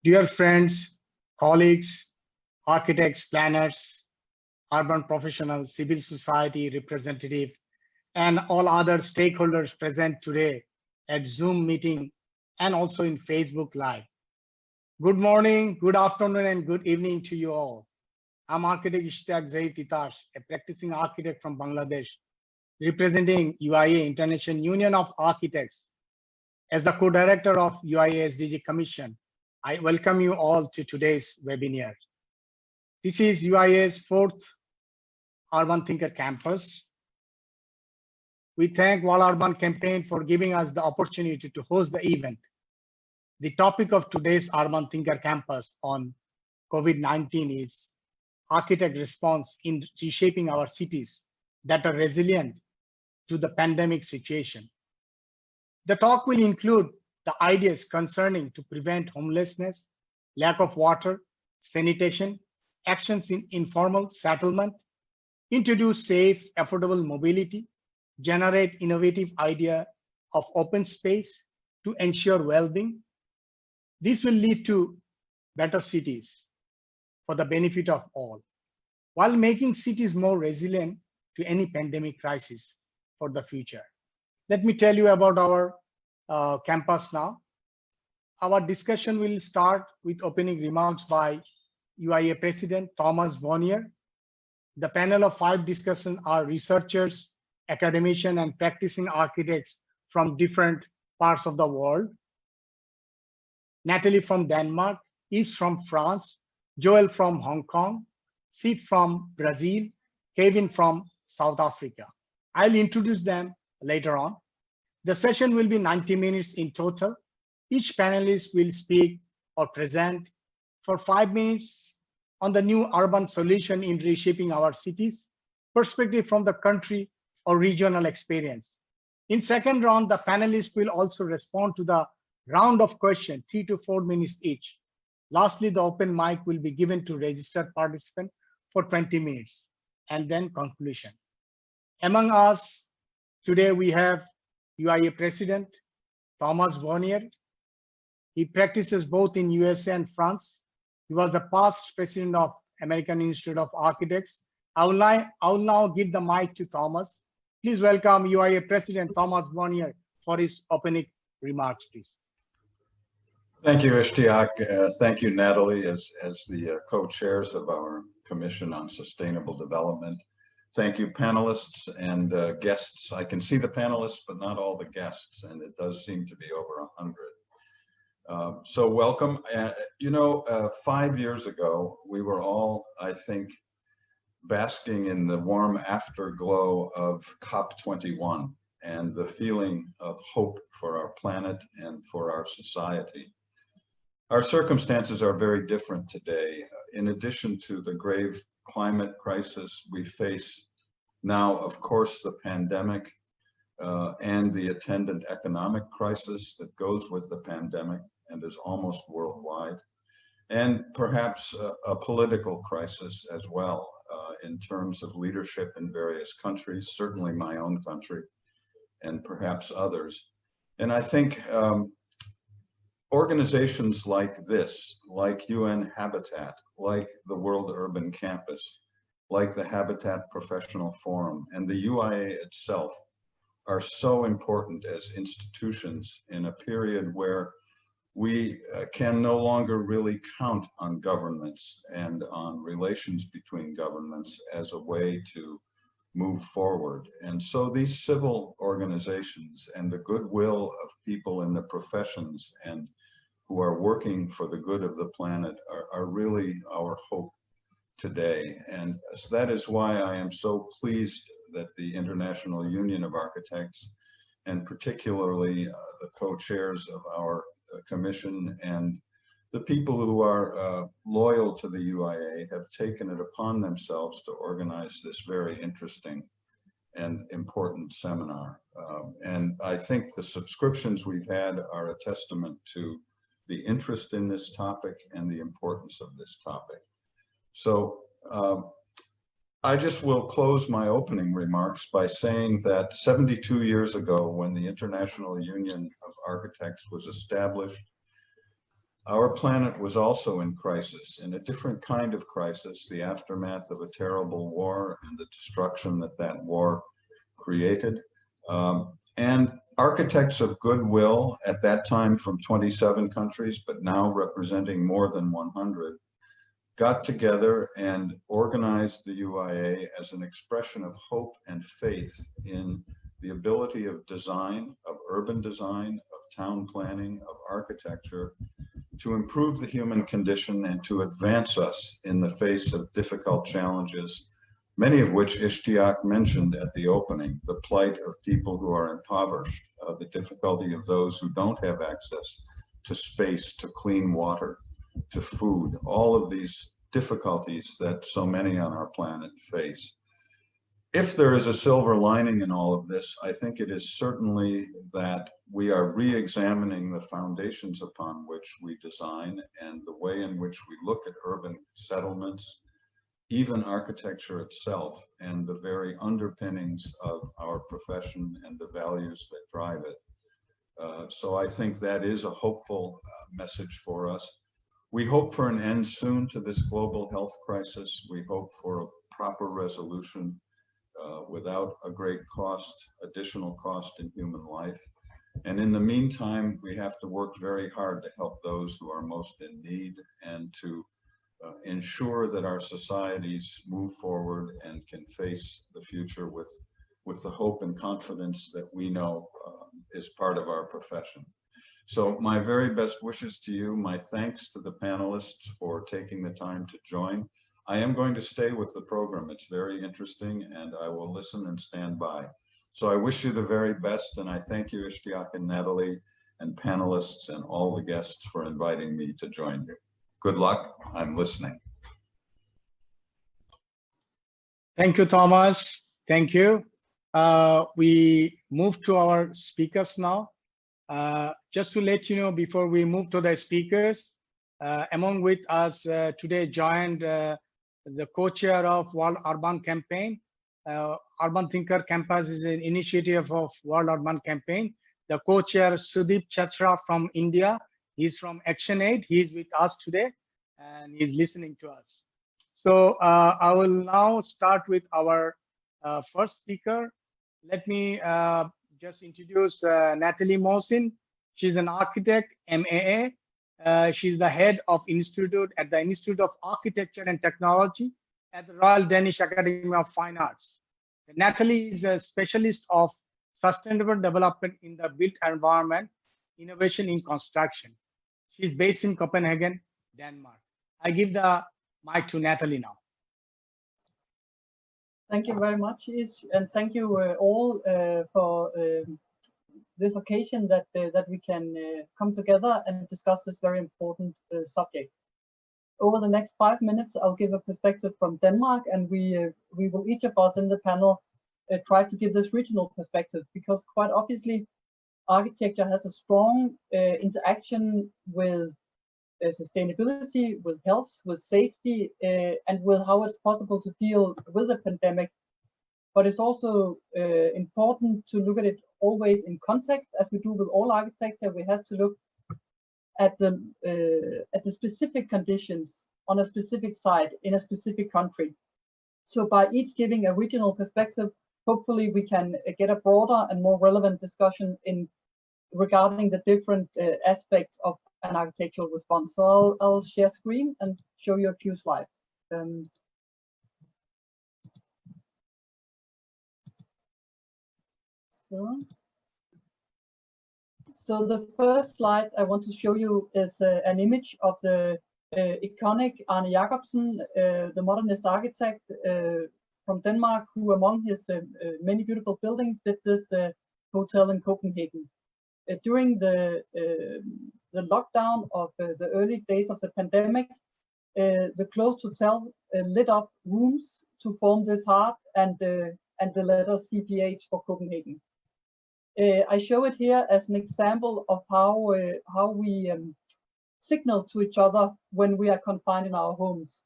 Dear friends, colleagues, architects, planners, urban professionals, civil society representatives, and all other stakeholders present today at Zoom meeting and also in Facebook Live. Good morning, good afternoon, and good evening to you all. I'm architect Ishtiaq Zaid Titash, a practicing architect from Bangladesh, representing UIA International Union of Architects. As the co-director of UIA SDG Commission, I welcome you all to today's webinar. This is UIA's fourth Urban Thinker Campus. We thank World Urban Campaign for giving us the opportunity to host the event. The topic of today's Urban Thinker Campus on COVID-19 is architect response in reshaping our cities that are resilient to the pandemic situation. The talk will include the ideas concerning to prevent homelessness, lack of water, sanitation, actions in informal settlement, introduce safe, affordable mobility, generate innovative idea of open space to ensure well-being. This will lead to better cities for the benefit of all, while making cities more resilient to any pandemic crisis for the future. Let me tell you about our campus now. Our discussion will start with opening remarks by UIA President Thomas Voniar. The panel of 5 discussants are researchers, academicians, and practicing architects from different parts of the world. Natalie from Denmark, Yves from France, Joel from Hong Kong, Sid from Brazil, Kevin from South Africa. I'll introduce them later on. The session will be 90 minutes in total. Each panelist will speak or present for 5 minutes on the new urban solution in reshaping our cities, perspective from the country or regional experience. In second round, the panelists will also respond to the round of questions, 3 to 4 minutes each. Lastly, the open mic will be given to registered participants for 20 minutes, and then conclusion. Among us today, we have UIA President Thomas Voniar. He practices both in USA and France. He was the past president of American Institute of Architects. I will now give the mic to Thomas. Please welcome UIA President Thomas Voniar for his opening remarks, please. Thank you, Ishtiaq. Thank you, Natalie, as the co-chairs of our Commission on Sustainable Development. Thank you, panelists and guests. I can see the panelists, but not all the guests, and it does seem to be over 100. So welcome. 5 years ago, we were all, I think, basking in the warm afterglow of COP21 and the feeling of hope for our planet and for our society. Our circumstances are very different today. In addition to the grave climate crisis we face now, of course, the pandemic and the attendant economic crisis that goes with the pandemic and is almost worldwide, and perhaps a political crisis as well in terms of leadership in various countries, certainly my own country and perhaps others. And I think organizations like this, like UN Habitat, like the World Urban Campus, like the Habitat Professional Forum, and the UIA itself are so important as institutions in a period where we can no longer really count on governments and on relations between governments as a way to move forward. And so these civil organizations and the goodwill of people in the professions and who are working for the good of the planet are really our hope today. And that is why I am so pleased that the International Union of Architects, and particularly the co-chairs of our commission and the people who are loyal to the UIA, have taken it upon themselves to organize this very interesting and important seminar. And I think the subscriptions we've had are a testament to the interest in this topic and the importance of this topic. So I just will close my opening remarks by saying that 72 years ago, when the International Union of Architects was established, Our planet was also in crisis, in a different kind of crisis, the aftermath of a terrible war and the destruction that that war created. And architects of goodwill at that time from 27 countries, but now representing more than 100, got together and organized the UIA as an expression of hope and faith in the ability of design, of urban design, of town planning, of architecture, to improve the human condition and to advance us in the face of difficult challenges, many of which Ishtiaq mentioned at the opening: the plight of people who are impoverished, the difficulty of those who don't have access to space, to clean water, to food, all of these difficulties that so many on our planet face. If there is a silver lining in all of this, I think it is certainly that we are re-examining the foundations upon which we design and the way in which we look at urban settlements, even architecture itself, and the very underpinnings of our profession and the values that drive it. So I think that is a hopeful message for us. We hope for an end soon to this global health crisis. We hope for a proper resolution without a great cost, additional cost in human life. And in the meantime, we have to work very hard to help those who are most in need and to ensure that our societies move forward and can face the future with the hope and confidence that we know is part of our profession. So my very best wishes to you, my thanks to the panelists for taking the time to join. I am going to stay with the program. It's very interesting and I will listen and stand by. So I wish you the very best, and I thank you, Ishtiaq and Natalie, and panelists and all the guests for inviting me to join you. Good luck. I'm listening. Thank you, Thomas. Thank you. We move to our speakers now. Just to let you know, before we move to the speakers, among with us today joined the co-chair of World Urban Campaign. Urban Thinker Campus is an initiative of World Urban Campaign. The co-chair Sandeep Chacra from India. He's from ActionAid. He's with us today and he's listening to us. So I will now start with our first speaker. Let me just introduce Natalie Mohsin. She's an architect, MAA. She's the head of Institute at the Institute of Architecture and Technology at the Royal Danish Academy of Fine Arts. Natalie is a specialist of sustainable development in the built environment, innovation in construction. She's based in Copenhagen, Denmark. I give the mic to Natalie now. Thank you very much, Ish, and thank you all for this occasion that we can come together and discuss this very important subject. Over the next 5 minutes, I'll give a perspective from Denmark, and we will, each of us in the panel, try to give this regional perspective, because quite obviously, architecture has a strong interaction with sustainability, with health, with safety, and with how it's possible to deal with the pandemic. But it's also important to look at it always in context, as we do with all architecture. We have to look at the specific conditions on a specific site in a specific country. So by each giving a regional perspective, hopefully we can get a broader and more relevant discussion regarding the different aspects of an architectural response. So I'll share screen and show you a few slides. So the first slide I want to show you is an image of the iconic Arne Jacobsen, the modernist architect from Denmark, who among his many beautiful buildings did this hotel in Copenhagen. During the lockdown of the early days of the pandemic, the closed hotel lit up rooms to form this heart and the letter CPH for Copenhagen. I show it here as an example of how we signal to each other when we are confined in our homes.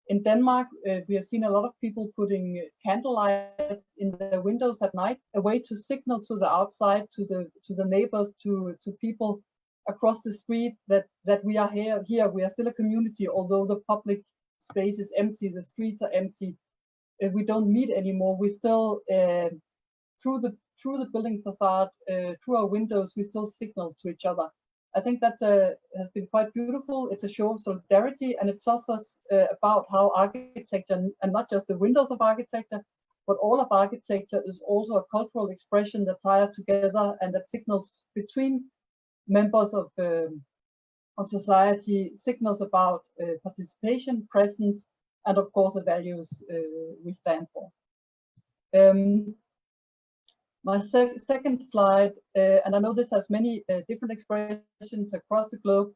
In Denmark, we have seen a lot of people putting candlelight in their windows at night, a way to signal to the outside, to the neighbors, to people across the street that we are here. We are still a community, although the public space is empty, the streets are empty. We don't meet anymore. We still, through the building facade, through our windows, we still signal to each other. I think that has been quite beautiful. It's a show of solidarity, and it tells us about how architecture, and not just the windows of architecture, but all of architecture is also a cultural expression that ties together and that signals between members of society, signals about participation, presence, and of course the values we stand for. My second slide, and I know this has many different expressions across the globe,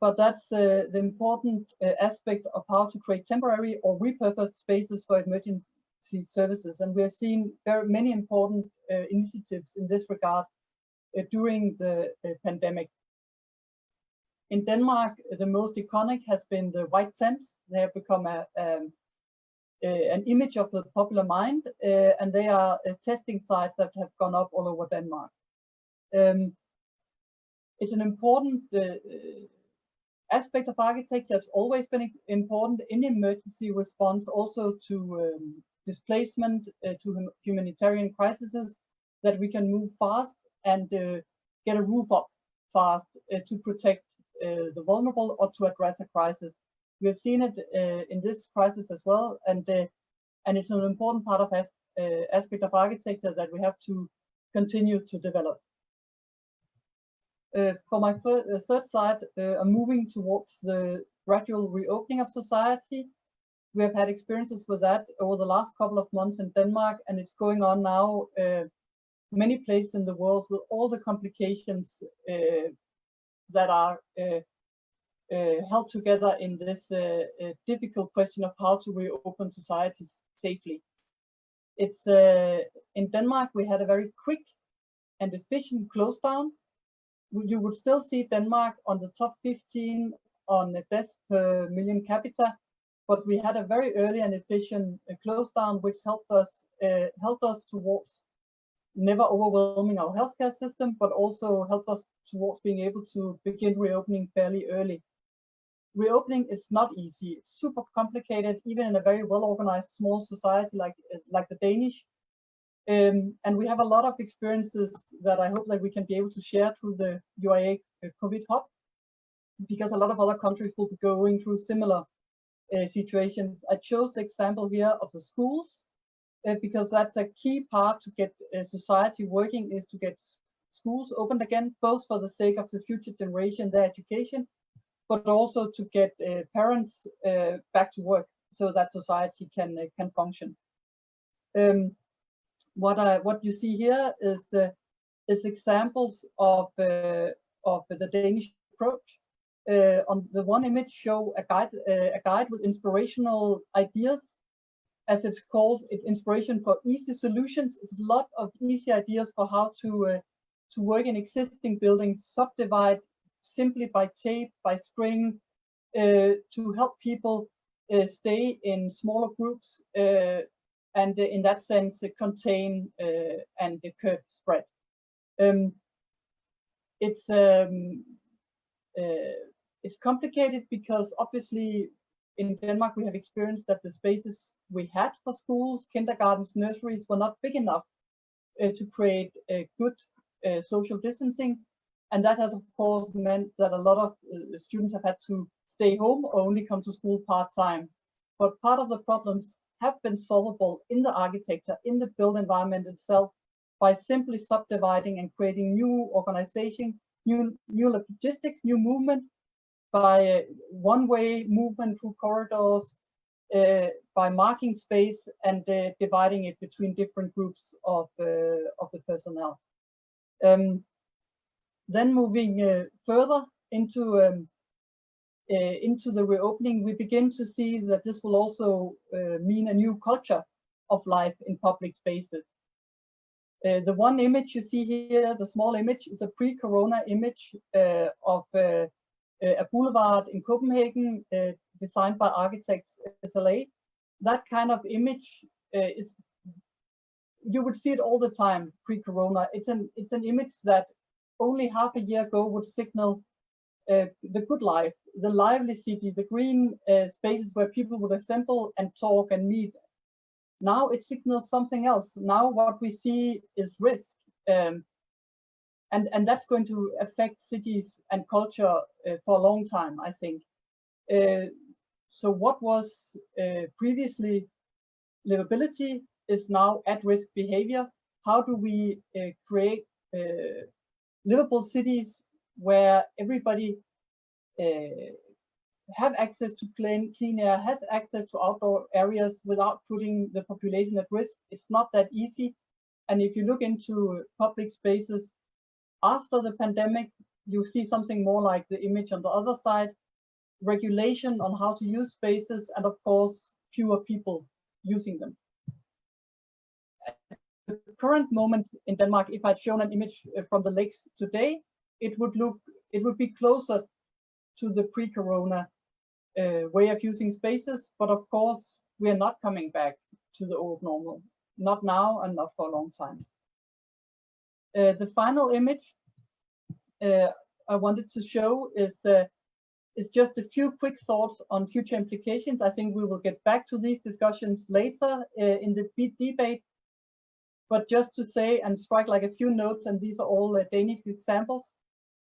but that's the important aspect of how to create temporary or repurposed spaces for emergency services. And we have seen very many important initiatives in this regard during the pandemic. In Denmark, the most iconic has been the white tents. They have become an image of the popular mind, and they are testing sites that have gone up all over Denmark. It's an important aspect of architecture. It's always been important in emergency response, also to displacement, to humanitarian crises, that we can move fast and get a roof up fast to protect the vulnerable or to address a crisis. We have seen it in this crisis as well, and it's an important part of aspect of architecture that we have to continue to develop. For my third slide, I'm moving towards the gradual reopening of society. We have had experiences with that over the last couple of months in Denmark, and it's going on now many places in the world with all the complications that are held together in this difficult question of how to reopen societies safely. It's in Denmark we had a very quick and efficient close down. You would still see Denmark on the top 15 on the deaths per million capita, but we had a very early and efficient close down, which helped us towards never overwhelming our healthcare system, but also helped us towards being able to begin reopening fairly early. Reopening is not easy. It's super complicated, even in a very well-organized small society like the Danish. And we have a lot of experiences that I hope that we can be able to share through the UIA COVID Hub, because a lot of other countries will be going through similar situations. I chose the example here of the schools, because that's a key part to get society working, is to get schools opened again, both for the sake of the future generation, their education, but also to get parents back to work so that society can function. What you see here is examples of the Danish approach. On the one image, show a guide with inspirational ideas, as it's called. It's inspiration for easy solutions. It's a lot of easy ideas for how to work in existing buildings, subdivide simply by tape, by string, to help people stay in smaller groups, and in that sense contain and curb spread. It's complicated because obviously in Denmark we have experienced that the spaces we had for schools, kindergartens, nurseries were not big enough to create a good social distancing. And that has, of course, meant that a lot of students have had to stay home or only come to school part-time. But part of the problems have been solvable in the architecture, in the built environment itself, by simply subdividing and creating new organization, new logistics, new movement, by one-way movement through corridors, by marking space and dividing it between different groups of the personnel. Then moving further into the reopening, we begin to see that this will also mean a new culture of life in public spaces. The one image you see here, the small image, is a pre-corona image of a boulevard in Copenhagen, designed by architects SAIA. That kind of image you would see it all the time pre-corona. It's an image that only half a year ago would signal the good life, the lively city, the green spaces where people would assemble and talk and meet. Now it signals something else. Now what we see is risk. And that's going to affect cities and culture for a long time, I think. So what was previously livability is now at-risk behavior. How do we create livable cities where everybody have access to clean air, has access to outdoor areas without putting the population at risk? It's not that easy. And if you look into public spaces after the pandemic, you see something more like the image on the other side: regulation on how to use spaces, and of course, fewer people using them. At the current moment in Denmark, if I'd shown an image from the lakes today, it would be closer to the pre-corona way of using spaces. But of course, we are not coming back to the old normal, not now and not for a long time. The final image I wanted to show is just a few quick thoughts on future implications. I think we will get back to these discussions later in the debate. But just to say and strike like a few notes, and these are all Danish examples,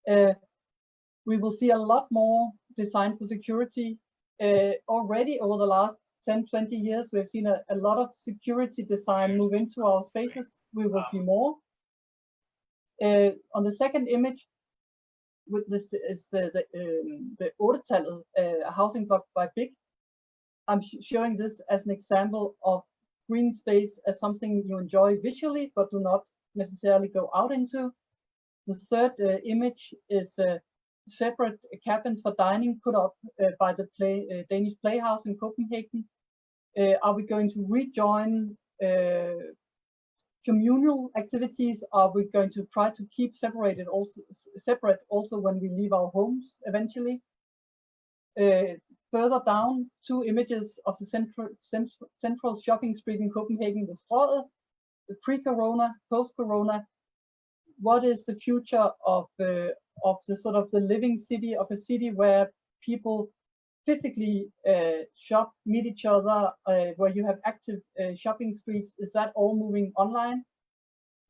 we will see a lot more design for security. Already over the last 10-20 years, we've seen a lot of security design move into our spaces. We will see more. On the second image, with this is the Odetallet housing block by Big. I'm showing this as an example of green space as something you enjoy visually, but do not necessarily go out into. The third image is separate cabins for dining put up by the Danish Playhouse in Copenhagen. Are we going to rejoin communal activities? Are we going to try to keep separate also when we leave our homes eventually? Further down, two images of the central shopping street in Copenhagen, the Strøget, the pre-corona, post-corona. What is the future of the sort of the living city, of a city where people physically shop, meet each other, where you have active shopping streets? Is that all moving online?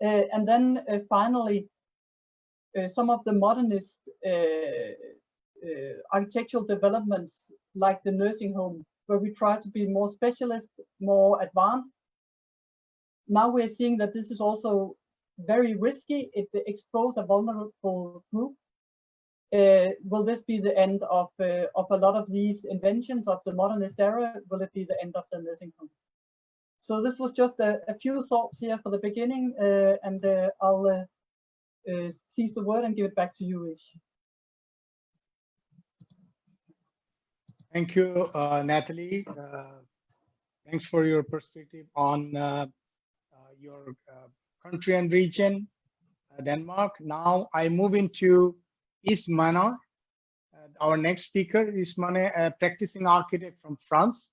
And then finally, some of the modernist architectural developments, like the nursing home, where we try to be more specialist, more advanced. Now we're seeing that this is also very risky. It exposes a vulnerable group. Will this be the end of a lot of these inventions of the modernist era? Will it be the end of the nursing home? So this was just a few thoughts here for the beginning, and I'll seize the word and give it back to you, Ish. Thank you, Natalie. Thanks for your perspective on your country and region, Denmark. Now I move into Ismane. Our next speaker, Ismane, a practicing architect from France.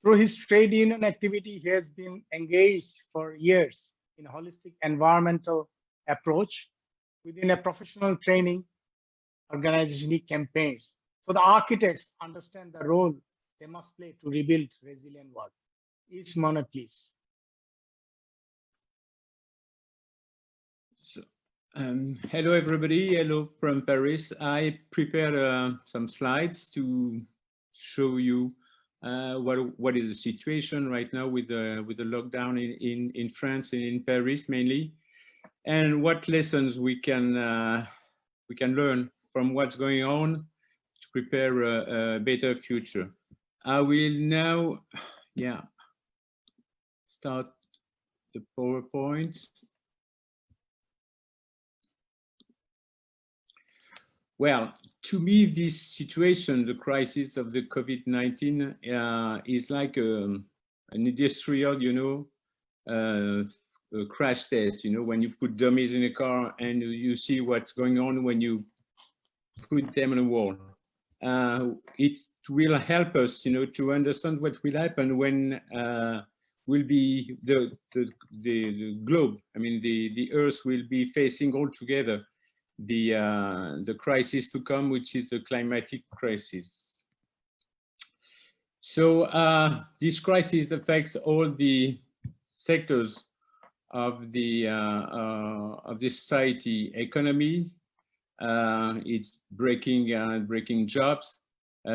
Through his trade union activity, he has been engaged for years in holistic environmental approach within a professional training organization campaigns. So the architects understand the role they must play to rebuild resilient world. Ismane, please. So, hello everybody, hello from Paris. I prepared some slides to show you what is the situation right now with the lockdown in France and in Paris mainly, and what lessons we can learn from what's going on to prepare a better future. I will now, start the PowerPoint. Well, to me, this situation, the crisis of the COVID-19, is like an industrial, a crash test. When you put dummies in a car and you see what's going on when you put them on a wall. It will help us, to understand what will happen when will be the globe. I mean, the Earth will be facing all together the crisis to come, which is the climatic crisis. So this crisis affects all the sectors of the society. Economy, it's breaking jobs.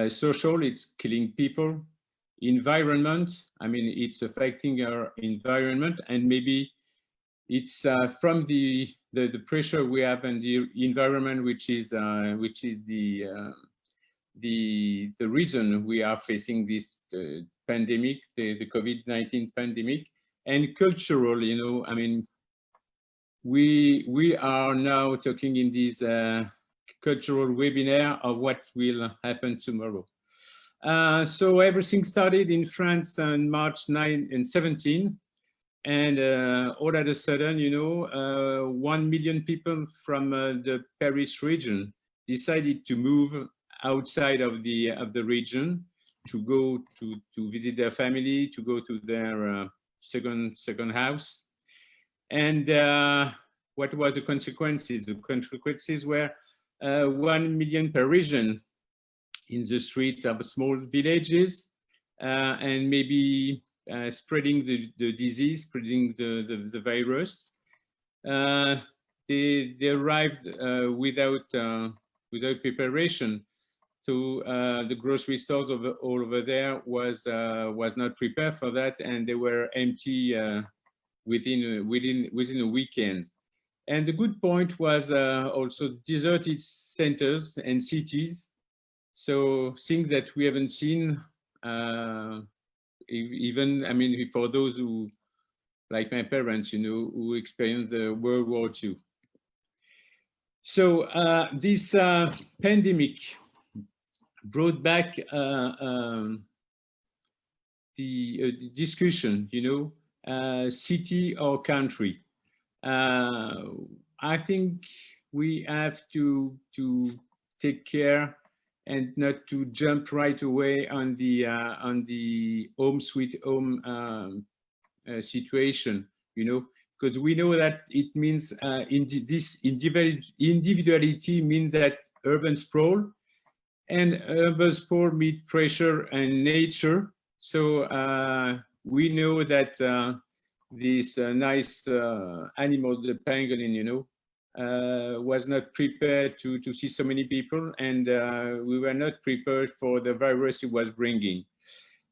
Social, it's killing people. Environment, I mean, it's affecting our environment, and maybe it's from the pressure we have in the environment, which is the reason we are facing this pandemic, the COVID-19 pandemic. And cultural, you know, I mean, we are now talking in this cultural webinar of what will happen tomorrow. So everything started in France on March 9 and 17. And all of a sudden, you know, 1 million people from the Paris region decided to move outside of the region, to go to visit their family, to go to their second house. And what were the consequences? The consequences were 1 million Parisians in the streets of small villages, and maybe spreading the disease, spreading the virus. They arrived without preparation. So the grocery stores all over there was not prepared for that, and they were empty within a weekend. And the good point was also deserted centers and cities. So things that we haven't seen, even, I mean, for those who, like my parents, you know, who experienced the World War II. So this pandemic brought back the discussion, you know, city or country. I think we have to take care and not to jump right away on the home sweet home situation, you know, because we know that it means this individuality means that urban sprawl, and urban sprawl meet pressure and nature. So we know that this nice animal, the pangolin, you know, was not prepared to see so many people, and we were not prepared for the virus it was bringing.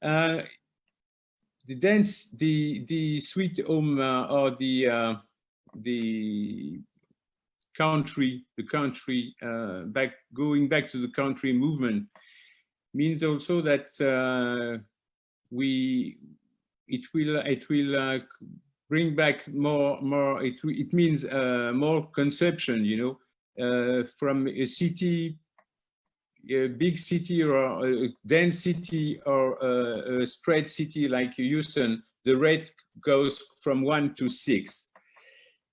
The sweet home or the country, going back to the country movement means also that it will bring back more. It means more consumption, you know, from a city, a big city or a dense city or a spread city like Houston. The rate goes from 1 to 6.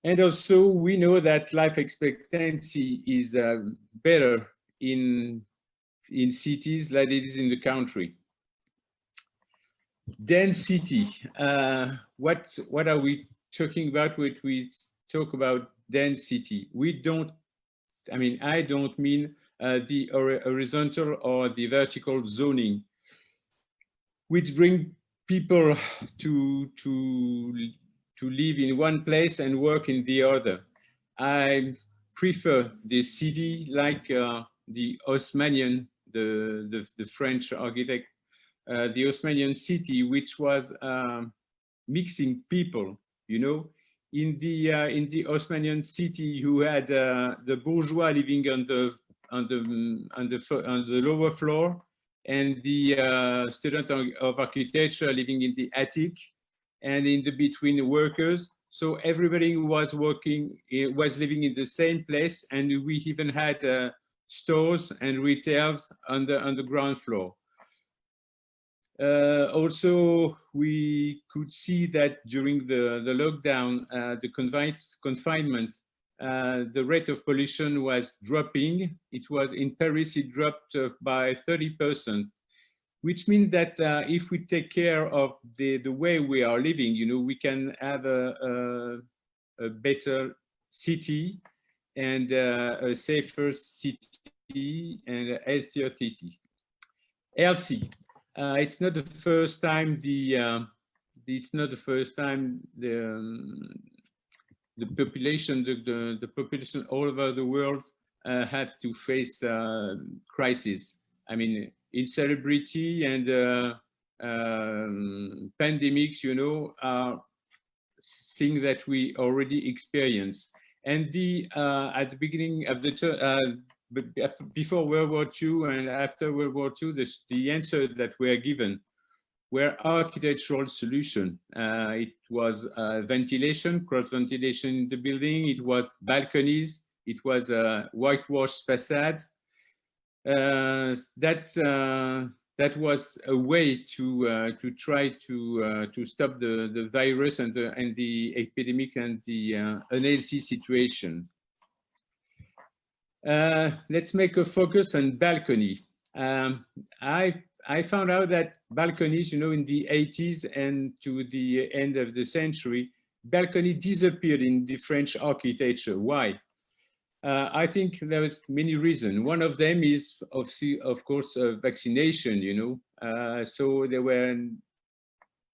And also we know that life expectancy is better in cities than it is in the country. Density. What are we talking about when we talk about density? We don't, I mean, I don't mean the horizontal or the vertical zoning, which bring people to live in one place and work in the other. I prefer the city like the Haussmannian, the French architect, the Haussmannian city, which was mixing people, you know. In the Haussmannian city, you had the bourgeois living on the lower floor, and the student of architecture living in the attic, and in the between the workers. So everybody was living in the same place, and we even had stores and retails on the ground floor. Also, we could see that during the lockdown, the confinement, the rate of pollution was dropping. It was in Paris, it dropped by 30%, which means that if we take care of the way we are living, you know, we can have a better city, and a safer city and a healthier city. Healthy. It's not the first time the population, the population all over the world have to face crisis. I mean, in celebrity and pandemics, you know, are things that we already experience. And at the beginning of the before World War II and after World War II, the answer that were given were architectural solution. It was ventilation, cross ventilation in the building. It was balconies. It was whitewashed facades. That was a way to try to stop the virus and the epidemic and the unhealthy situation. Let's make a focus on balcony. I found out that balconies, you know, in the 80s and to the end of the century, balcony disappeared in the French architecture. Why? I think there was many reasons. One of them is, of course, vaccination, you know. So they were,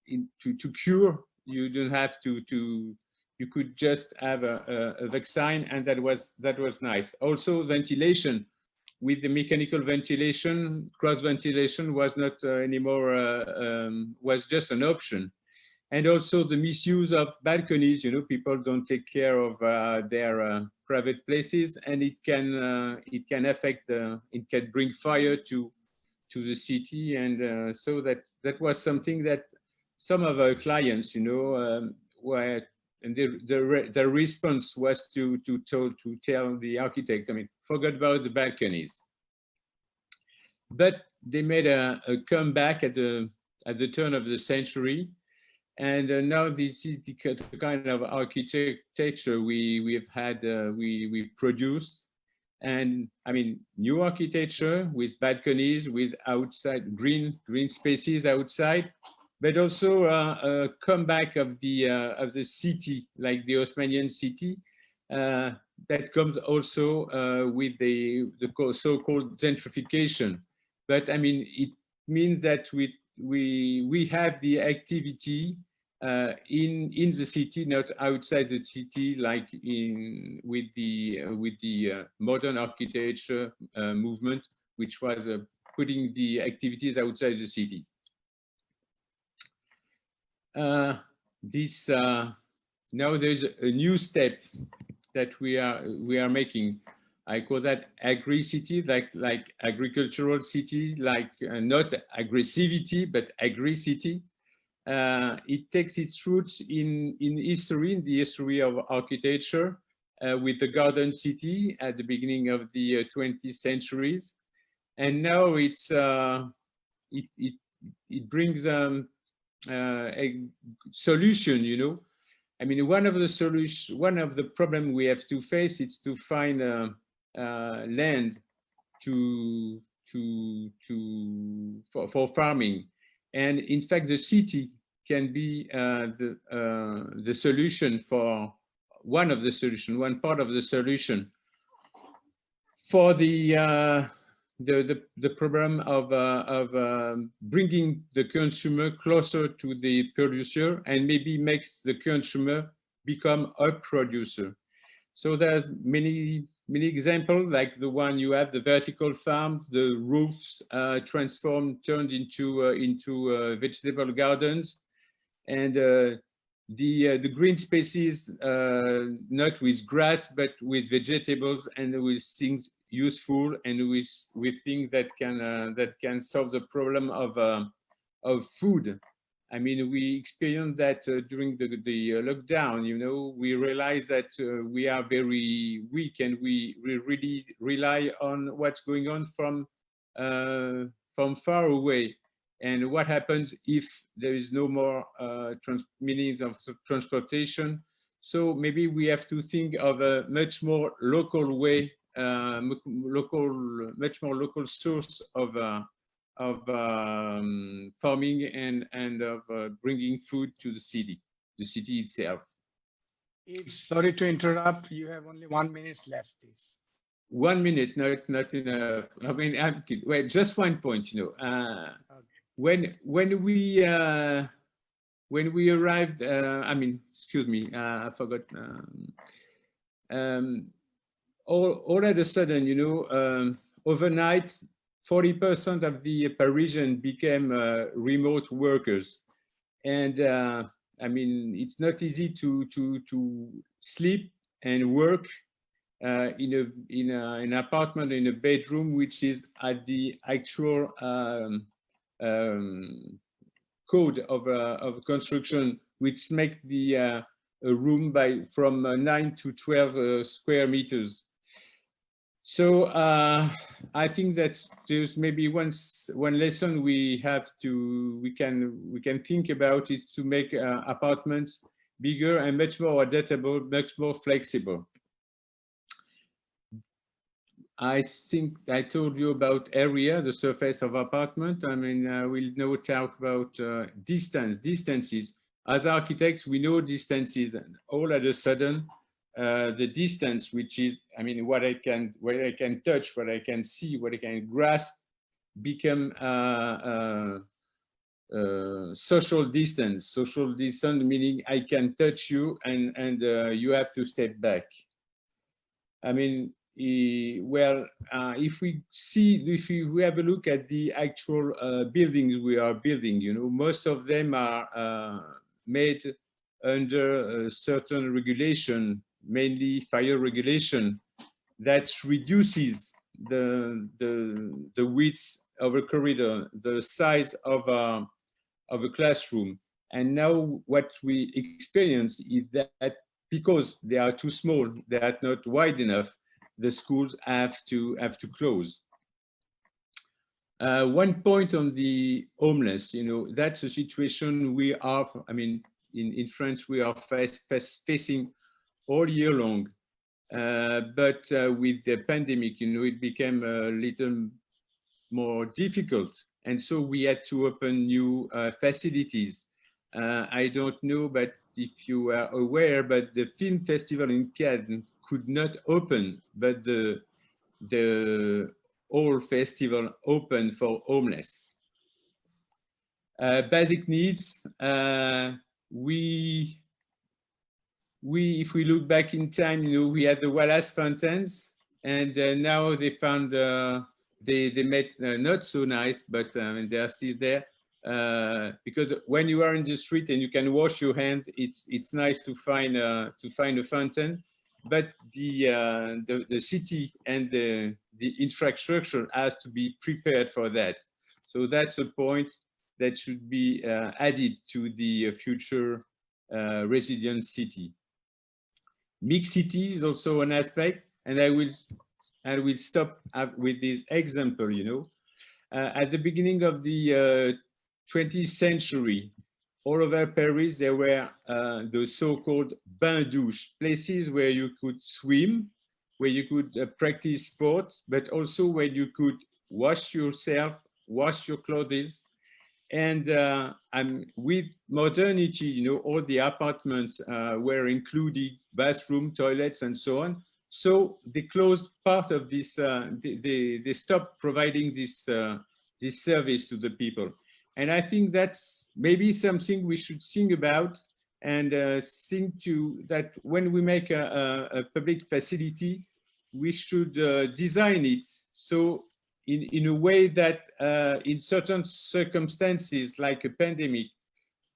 to cure, you don't have to you could just have a vaccine, and that was nice. Also, ventilation. With the mechanical ventilation, cross ventilation was not anymore, was just an option. And also the misuse of balconies, you know, people don't take care of their private places, and it can affect, it can bring fire to the city. And so that was something that some of our clients, you know, were, and the response was to tell the architect, I mean, forget about the balconies. But they made a comeback at the turn of the century, and now this is the kind of architecture we produce. And I mean, new architecture with balconies, with outside green spaces outside, but also a comeback of the city, like the Osmanian city, that comes also with the so-called gentrification. But I mean, it means that we have the activity in the city, not outside the city, like with the modern architecture movement, which was putting the activities outside the city. Now there's a new step that we are making. I call that agri-city, like agricultural city, like not aggressivity, but agri-city. It takes its roots in history, in the history of architecture, with the garden city at the beginning of the 20th centuries, and now it brings a solution. You know, I mean, one of the problem we have to face is to find land for farming. And in fact, the city can be the solution for one part of the solution for the problem of bringing the consumer closer to the producer, and maybe makes the consumer become a producer. So there's many examples, like the one you have, the vertical farm, the roofs turned into vegetable gardens, and the green spaces, not with grass but with vegetables and with things useful, and with things that can solve the problem of food. I mean, we experienced that during the lockdown. You know, we realized that we are very weak, and we really rely on what's going on from far away. And what happens if there is no more means of transportation? So maybe we have to think of a much more local way, much more local source of farming and of bringing food to the city itself. Sorry to interrupt. You have only 1 minute left, please. 1 minute, no, it's not enough. I mean, I'm kidding. Wait, just one point, you know. Okay. When we arrived, I mean, excuse me, I forgot. All of a sudden, you know, overnight, 40% of the Parisians became remote workers, and I mean, it's not easy to sleep and work in an apartment, in a bedroom, which is at the actual code of construction, which makes the a room from 9 to 12 square meters. So I think that there's maybe one lesson we can think about is to make apartments bigger and much more adaptable, much more flexible. I think I told you about area, the surface of apartment. I mean, we'll now talk about distances. As architects, we know distances, and all of a sudden, the distance, which is, I mean, what I can touch, what I can see, what I can grasp, become social distance. Social distance meaning I can touch you, and you have to step back. I mean, well, if we have a look at the actual buildings we are building, you know, most of them are made under a certain regulation, mainly fire regulation, that reduces the width of a corridor, the size of a classroom. And now what we experience is that because they are too small, they are not wide enough, the schools have to close. One point on the homeless, you know, that's a situation we are, I mean, in France, we are facing all year long. But with the pandemic, you know, it became a little more difficult. And so we had to open new facilities. I don't know, but if you are aware, but the film festival in Cannes could not open, but the whole festival opened for homeless. Basic needs, if we look back in time, you know, we had the Wallace fountains, and now they found they made not so nice, but they are still there. Because when you are in the street and you can wash your hands, it's nice to find a fountain, but the city and the infrastructure has to be prepared for that. So that's a point that should be added to the future resilient city. Mixed city is also an aspect, and I will stop with this example. You know, at the beginning of the 20th century, all over Paris, there were the so-called bains-douches, places where you could swim, where you could practice sport, but also where you could wash yourself, wash your clothes. And with modernity, you know, all the apartments were included bathroom, toilets, and so on. So they closed part of this. They stopped providing this service to the people. And I think that's maybe something we should think about, and think to that when we make a public facility, we should design it so in a way that in certain circumstances, like a pandemic,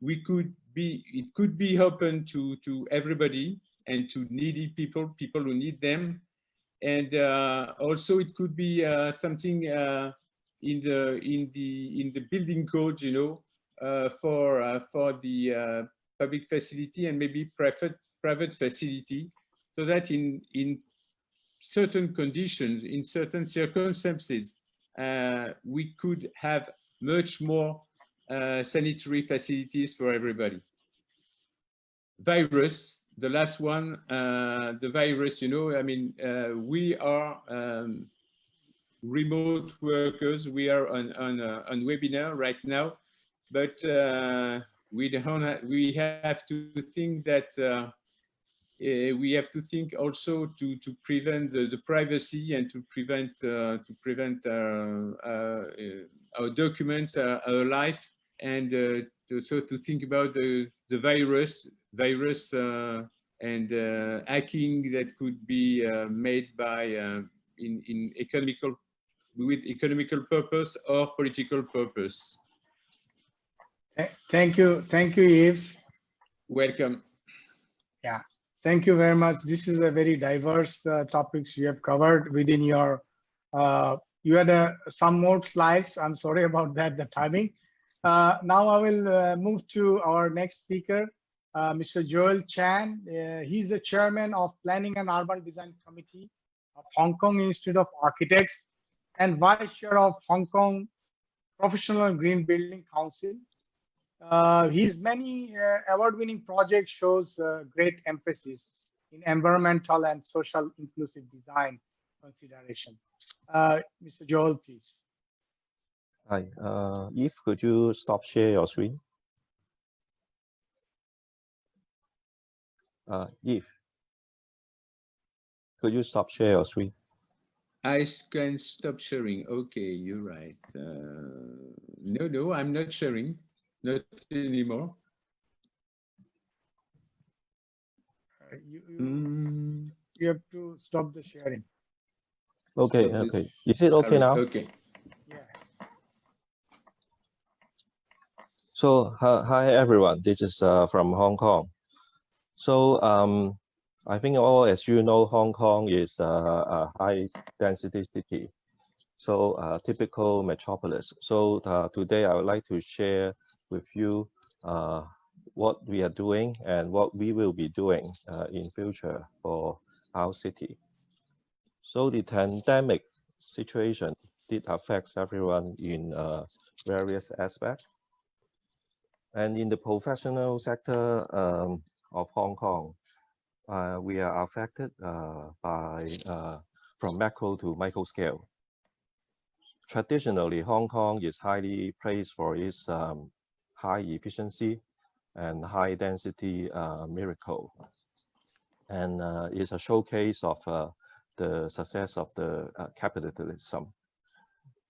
it could be open to everybody and to needy people who need them. And also it could be something in the building code, you know, for the public facility and maybe private facility, so that in certain conditions, in certain circumstances, we could have much more sanitary facilities for everybody. Virus, the last one, the virus, you know, I mean, we are remote workers. We are on webinar right now, but we have to think that we have to think also to prevent the privacy and to prevent our documents, our life, and to think about the virus and hacking that could be made by in economical with economical purpose or political purpose. Thank you, Yves. Welcome. Yeah, thank you very much. This is a very diverse topics you have covered within your. You had some more slides. I'm sorry about that, the timing. Now I will move to our next speaker, Mr. Joel Chan. He's the chairman of Planning and Urban Design Committee of Hong Kong Institute of Architects and vice chair of Hong Kong Professional Green Building Council. His many award-winning projects shows great emphasis in environmental and social inclusive design consideration. Mr. Joel, please. Hi, Eve, could you stop share your screen? Eve, could you stop share your screen? I can stop sharing. Okay, you're right. No, I'm not sharing. Not anymore. You have to stop the sharing. Okay, okay. Is it okay now? Okay. Yeah. So, hi everyone. This is from Hong Kong. So, I think all, as you know, Hong Kong is a high-density city. So, typical metropolis. So, today I would like to share with you what we are doing and what we will be doing in future for our city. So the pandemic situation did affect everyone in various aspects. And in the professional sector of Hong Kong, we are affected by from macro to micro scale. Traditionally, Hong Kong is highly praised for its high efficiency and high density miracle, and is a showcase of the success of the capitalism.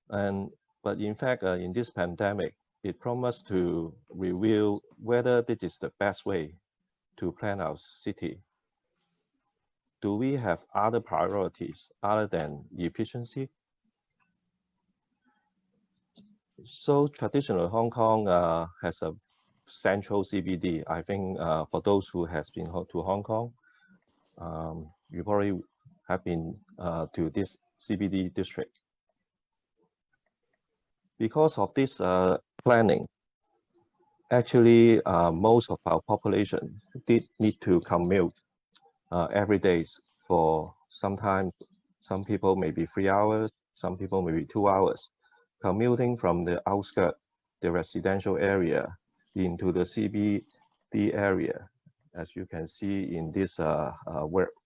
But in fact, in this pandemic, it promised to reveal whether this is the best way to plan our city. Do we have other priorities other than efficiency? So traditional Hong Kong has a central CBD. I think for those who has been to Hong Kong, you probably have been to this CBD district. Because of this planning, actually most of our population did need to commute every day for sometimes some people maybe 3 hours, some people maybe 2 hours, commuting from the outskirts, the residential area into the CBD area, as you can see in this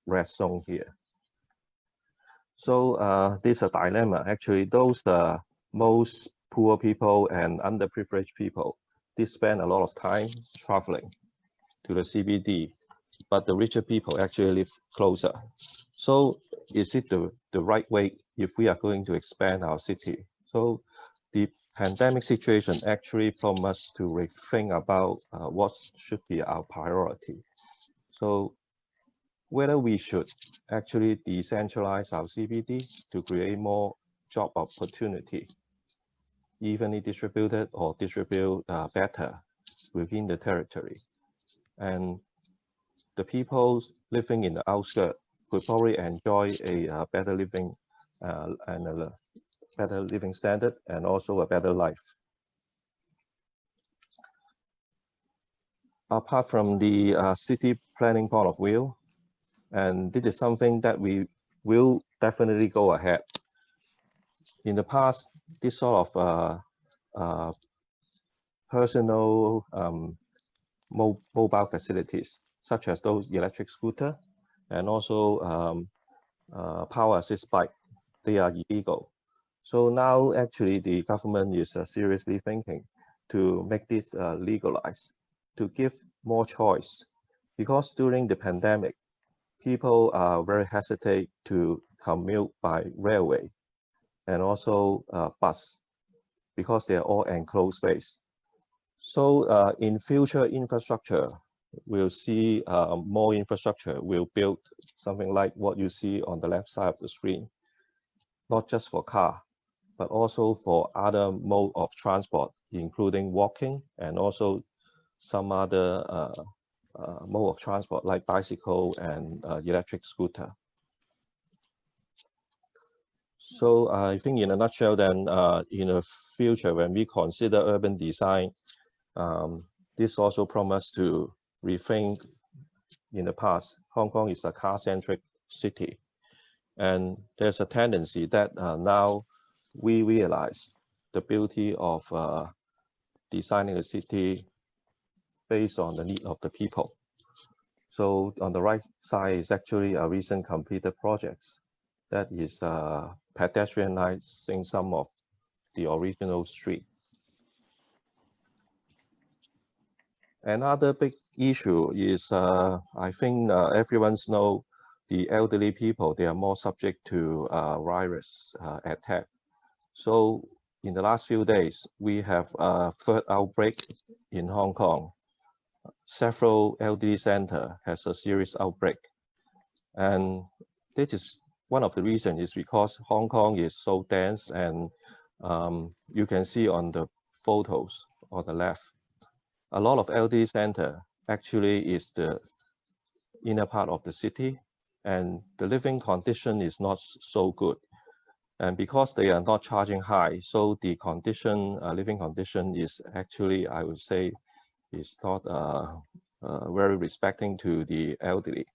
red zone here. So this is a dilemma. Actually, those most poor people and underprivileged people, they spend a lot of time traveling to the CBD, but the richer people actually live closer. So is it the right way if we are going to expand our city? So the pandemic situation actually prompts us to rethink about what should be our priority. So whether we should actually decentralize our CBD to create more job opportunity, evenly distributed or distribute better within the territory. And the people living in the outskirts could probably enjoy a better living and a better living standard and also a better life. Apart from the city planning point of view, and this is something that we will definitely go ahead. In the past, this sort of personal mobile facilities, such as those electric scooter and also power assist bike, they are illegal. So now actually the government is seriously thinking to make this legalized, to give more choice. Because during the pandemic, people are very hesitate to commute by railway and also bus because they are all enclosed space. So in future infrastructure, we'll see more infrastructure will build something like what you see on the left side of the screen, not just for car, but also for other mode of transport, including walking and also some other mode of transport like bicycle and electric scooter. So I think in a nutshell then, in the future, when we consider urban design, this also promised to rethink. In the past, Hong Kong is a car-centric city, and there's a tendency that now we realize the beauty of designing a city based on the need of the people. So on the right side is actually a recent completed projects that is pedestrianizing some of the original street. Another big issue is, I think everyone's know the elderly people, they are more subject to virus attack. So in the last few days, we have a third outbreak in Hong Kong. Several elderly center has a serious outbreak. And this is one of the reasons is because Hong Kong is so dense, and you can see on the photos on the left, a lot of elderly center actually is the inner part of the city, and the living condition is not so good. And because they are not charging high, so the condition, living condition is actually, I would say, is not very respecting to the elderly.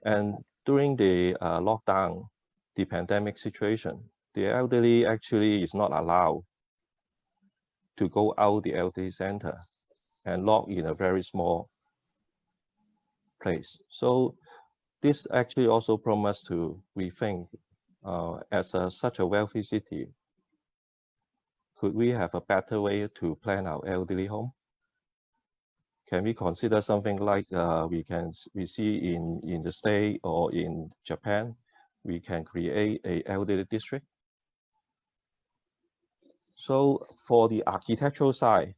And during the lockdown, the pandemic situation, the elderly actually is not allowed to go out the elderly center and locked in a very small place. So this actually also promised to rethink as such a wealthy city, could we have a better way to plan our elderly home? Can we consider something like we see in the States or in Japan, we can create a elderly district? So for the architectural side,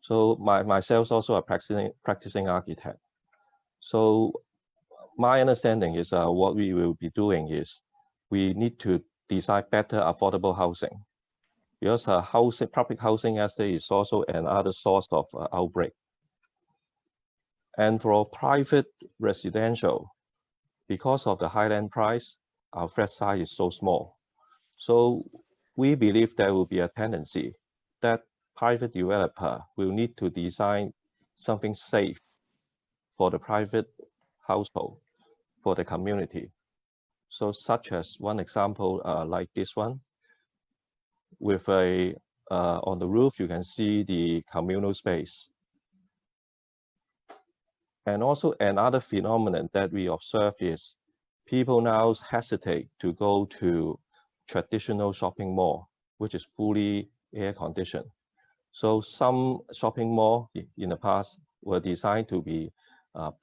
so myself also a practicing architect. So my understanding is what we will be doing is we need to design better affordable housing, because public housing estate is also another source of outbreak. And for private residential, because of the high land price, our flat size is so small. So we believe there will be a tendency that private developer will need to design something safe for the private household, for the community. So such as one example like this one, with a, on the roof, you can see the communal space. And also another phenomenon that we observe is people now hesitate to go to traditional shopping mall, which is fully air conditioned. So some shopping mall in the past were designed to be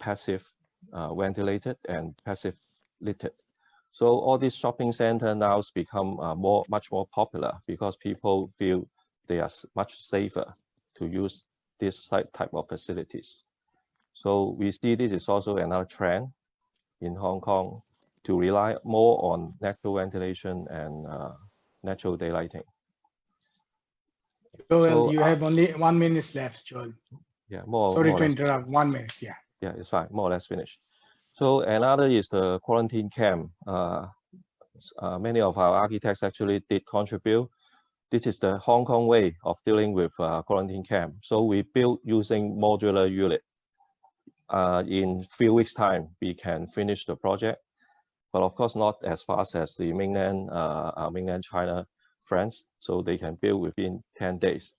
passive ventilated and passive lit. So all these shopping centers now become much more popular because people feel they are much safer to use this type of facilities. So we see this is also another trend in Hong Kong to rely more on natural ventilation and natural daylighting. Joel, So, you have only 1 minute left, Joel. Yeah, Sorry more to or less, interrupt. 1 minute, yeah. yeah, it's fine, more or less finished. So another is the quarantine camp. Many of our architects actually did contribute. This is the Hong Kong way of dealing with quarantine camp. So we built using modular unit. In few weeks time, we can finish the project, but of course not as fast as the mainland China friends. So they can build within 10 days.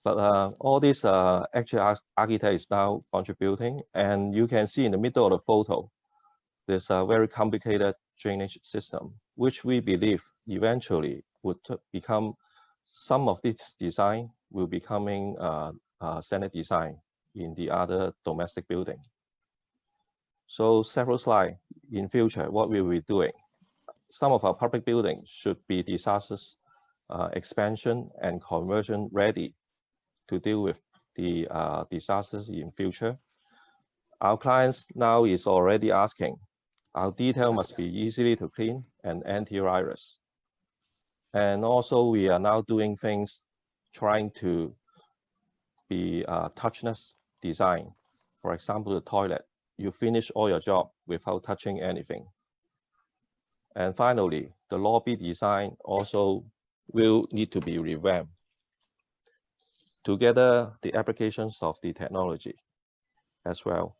But all these actually architect is now contributing, and you can see in the middle of the photo, there's a very complicated drainage system, which we believe eventually would become, some of this design will becoming standard design in the other domestic building. So several slides, in future, what will we be doing? Some of our public buildings should be disasters expansion and conversion ready to deal with the disasters in future. Our clients now is already asking, our detail must be easily to clean and antivirus. And also we are now doing things trying to be touchless design. For example, the toilet, you finish all your job without touching anything. And finally, the lobby design also will need to be revamped. Together, the applications of the technology as well.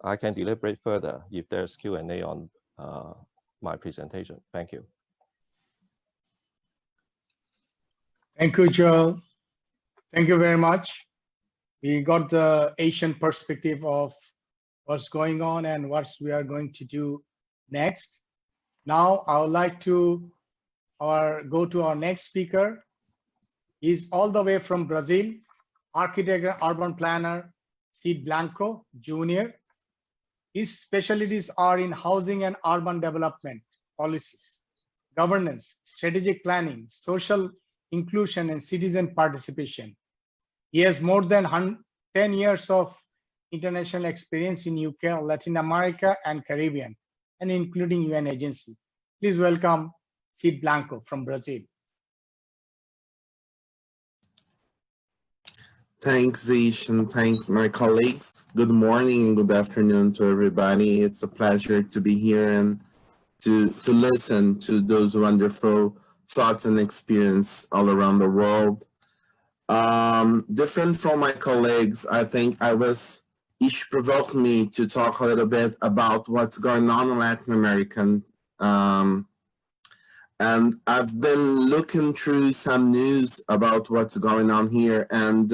I can deliberate further if there's Q&A on my presentation. Thank you. Thank you, Joel. Thank you very much. We got the Asian perspective of what's going on and what we are going to do next. Now, I would like to go to our next speaker. He's all the way from Brazil, architect and urban planner, Cid Blanco, Jr. His specialties are in housing and urban development policies, governance, strategic planning, social inclusion, and citizen participation. He has more than 10 years of international experience in UK, Latin America, and Caribbean, and including UN agency. Please welcome Cid Blanco from Brazil. Thanks, Zish, and thanks, my colleagues. Good morning and good afternoon to everybody. It's a pleasure to be here and to listen to those wonderful thoughts and experience all around the world. Different from my colleagues, I think each provoked me to talk a little bit about what's going on in Latin America. And I've been looking through some news about what's going on here, and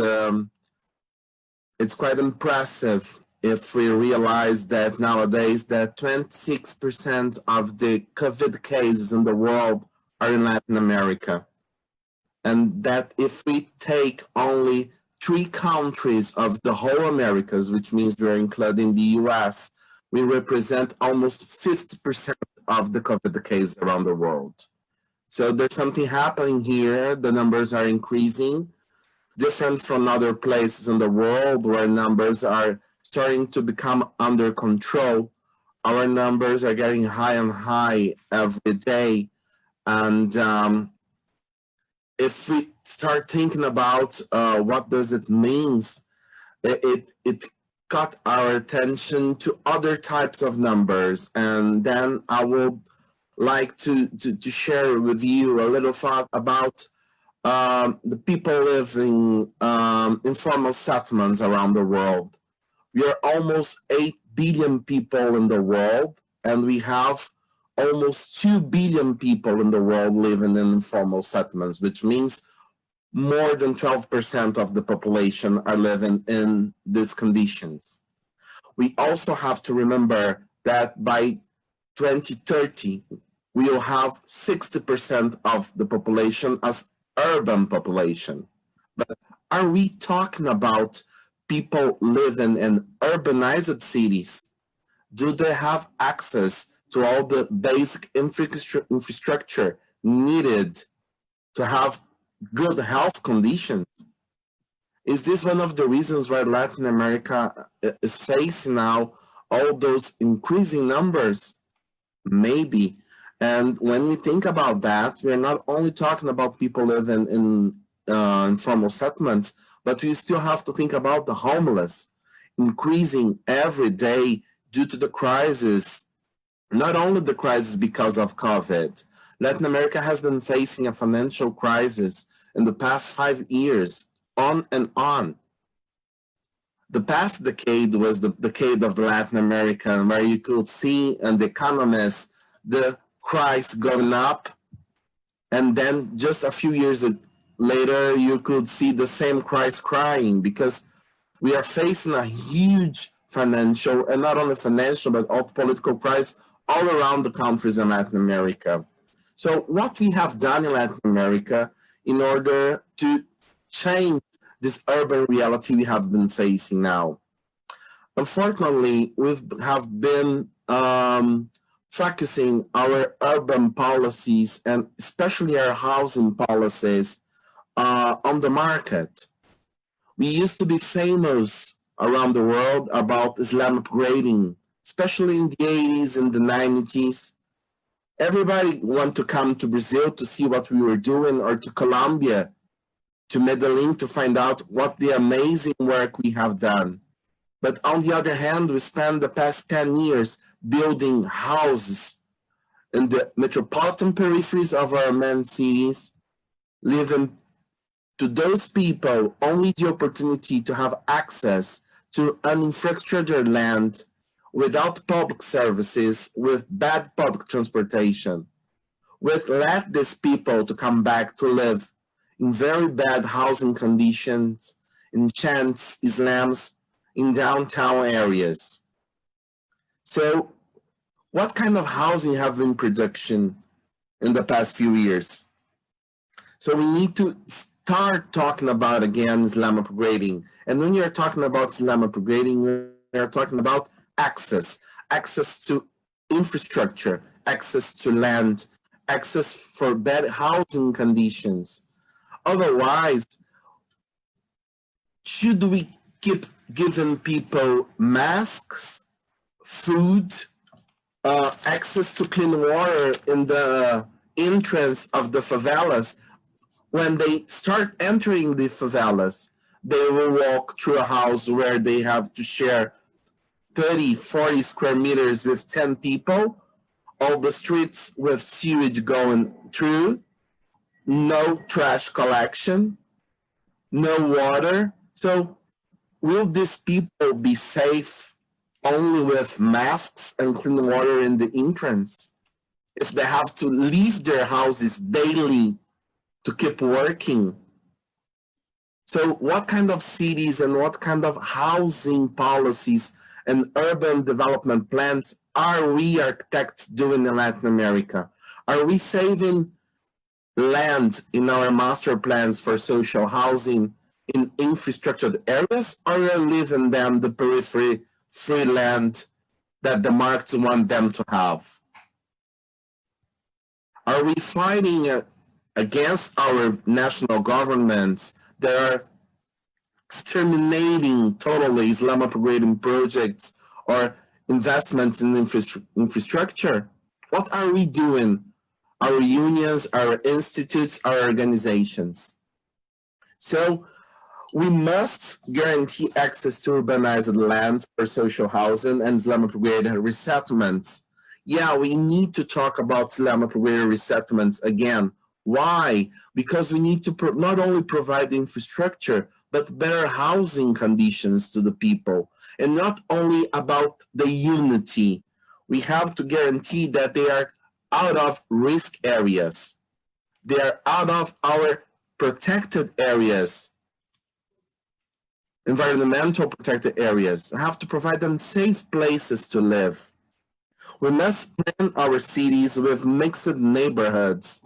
it's quite impressive if we realize that nowadays that 26% of the COVID cases in the world are in Latin America. And that if we take only 3 countries of the whole Americas, which means we're including the US, we represent almost 50% of the COVID cases around the world. So there's something happening here. The numbers are increasing, different from other places in the world where numbers are starting to become under control. Our numbers are getting high and high every day. And if we start thinking about what does it mean, it caught our attention to other types of numbers. And then I would like to share with you a little thought about the people living in informal settlements around the world. We are almost 8 billion people in the world, and we have almost 2 billion people in the world living in informal settlements, which means more than 12% of the population are living in these conditions. We also have to remember that by 2030, we will have 60% of the population as urban population. But are we talking about people living in urbanized cities? Do they have access to all the basic infrastructure needed to have good health conditions? Is this one of the reasons why Latin America is facing now all those increasing numbers? Maybe. And when we think about that, we're not only talking about people living in informal settlements, but we still have to think about the homeless increasing every day due to the crisis. Not only the crisis because of COVID. Latin America has been facing a financial crisis in the past 5 years, on and on. The past decade was the decade of Latin America, where you could see in The Economist the price going up, and then just a few years later you could see the same price crying, because we are facing a huge financial, and not only financial but also political crisis all around the countries in Latin America. So what we have done in Latin America in order to change this urban reality we have been facing now. Unfortunately, we have been focusing our urban policies and especially our housing policies on the market. We used to be famous around the world about Islam upgrading, especially in the 80s and the 90s. Everybody wanted to come to Brazil to see what we were doing, or to Colombia, to Medellin, to find out what the amazing work we have done. But on the other hand, we spent the past 10 years building houses in the metropolitan peripheries of our main cities, leaving to those people only the opportunity to have access to an infrastructure land without public services, with bad public transportation, with let these people to come back to live in very bad housing conditions, in chants, Islams, in downtown areas. So what kind of housing have in production in the past few years? So we need to start talking about, again, Islam upgrading. And when you're talking about Islam upgrading, we're talking about access to infrastructure, access to land, access for bad housing conditions. Otherwise, should we keep giving people masks, food, access to clean water in the entrance of the favelas? When they start entering the favelas, they will walk through a house where they have to share 30, 40 square meters with 10 people, all the streets with sewage going through, no trash collection, no water. So will these people be safe only with masks and clean water in the entrance, if they have to leave their houses daily to keep working? So what kind of cities and what kind of housing policies and urban development plans are we architects doing in Latin America? Are we saving land in our master plans for social housing in infrastructured areas, or are we leaving them the periphery free land that the markets want them to have? Are we fighting against our national governments that are exterminating totally Islam upgrading projects or investments in infrastructure? What are we doing? Our unions, our institutes, our organizations. So we must guarantee access to urbanized land for social housing and Islam upgraded resettlements. Yeah, we need to talk about Islam upgraded resettlements again. Why? Because we need to not only provide infrastructure, but better housing conditions to the people. And not only about the unity. We have to guarantee that they are out of risk areas. They are out of our protected areas, environmental protected areas. We have to provide them safe places to live. We must plan our cities with mixed neighborhoods,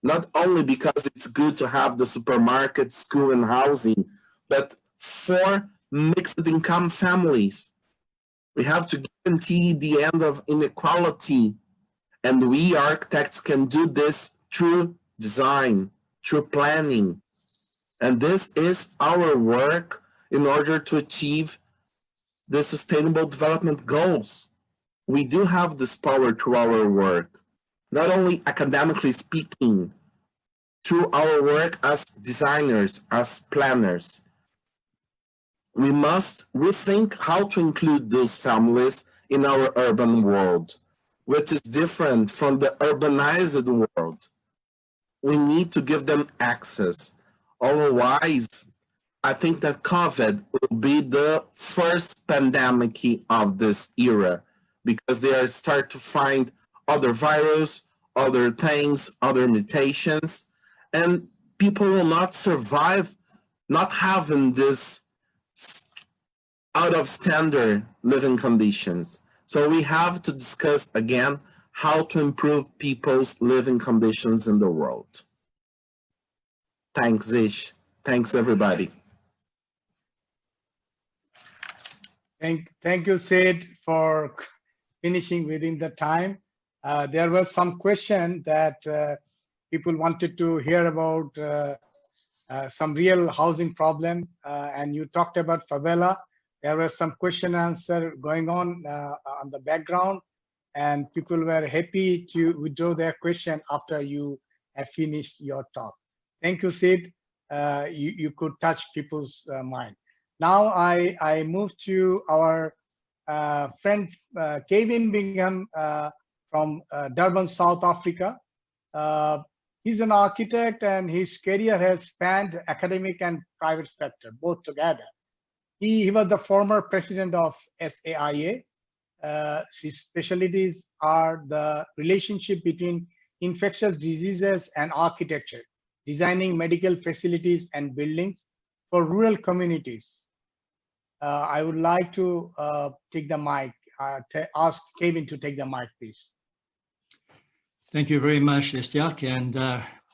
not only because it's good to have the supermarket, school, and housing, but for mixed income families. We have to guarantee the end of inequality, and we architects can do this through design, through planning. And this is our work in order to achieve the Sustainable Development Goals. We do have this power through our work, not only academically speaking, through our work as designers, as planners. We must rethink how to include those families in our urban world, which is different from the urbanized world. We need to give them access. Otherwise, I think that COVID will be the first pandemic of this era, because they are start to find other virus, other things, other mutations, and people will not survive not having this out of standard living conditions. So we have to discuss again how to improve people's living conditions in the world. Thanks, Ish. Thanks, everybody. Thank you, Sid, for finishing within the time. There was some question that people wanted to hear about some real housing problem, and you talked about favela. There was some question and answer going on the background, and people were happy to withdraw their question after you have finished your talk. Thank you, Sid. You could touch people's mind. Now I move to our friend Kevin Bingham from Durban, South Africa. He's an architect, and his career has spanned academic and private sector, both together. He was the former president of SAIA. His specialties are the relationship between infectious diseases and architecture, designing medical facilities and buildings for rural communities. I would like to take the mic, ask Kevin to take the mic, please. Thank you very much, Estiak, and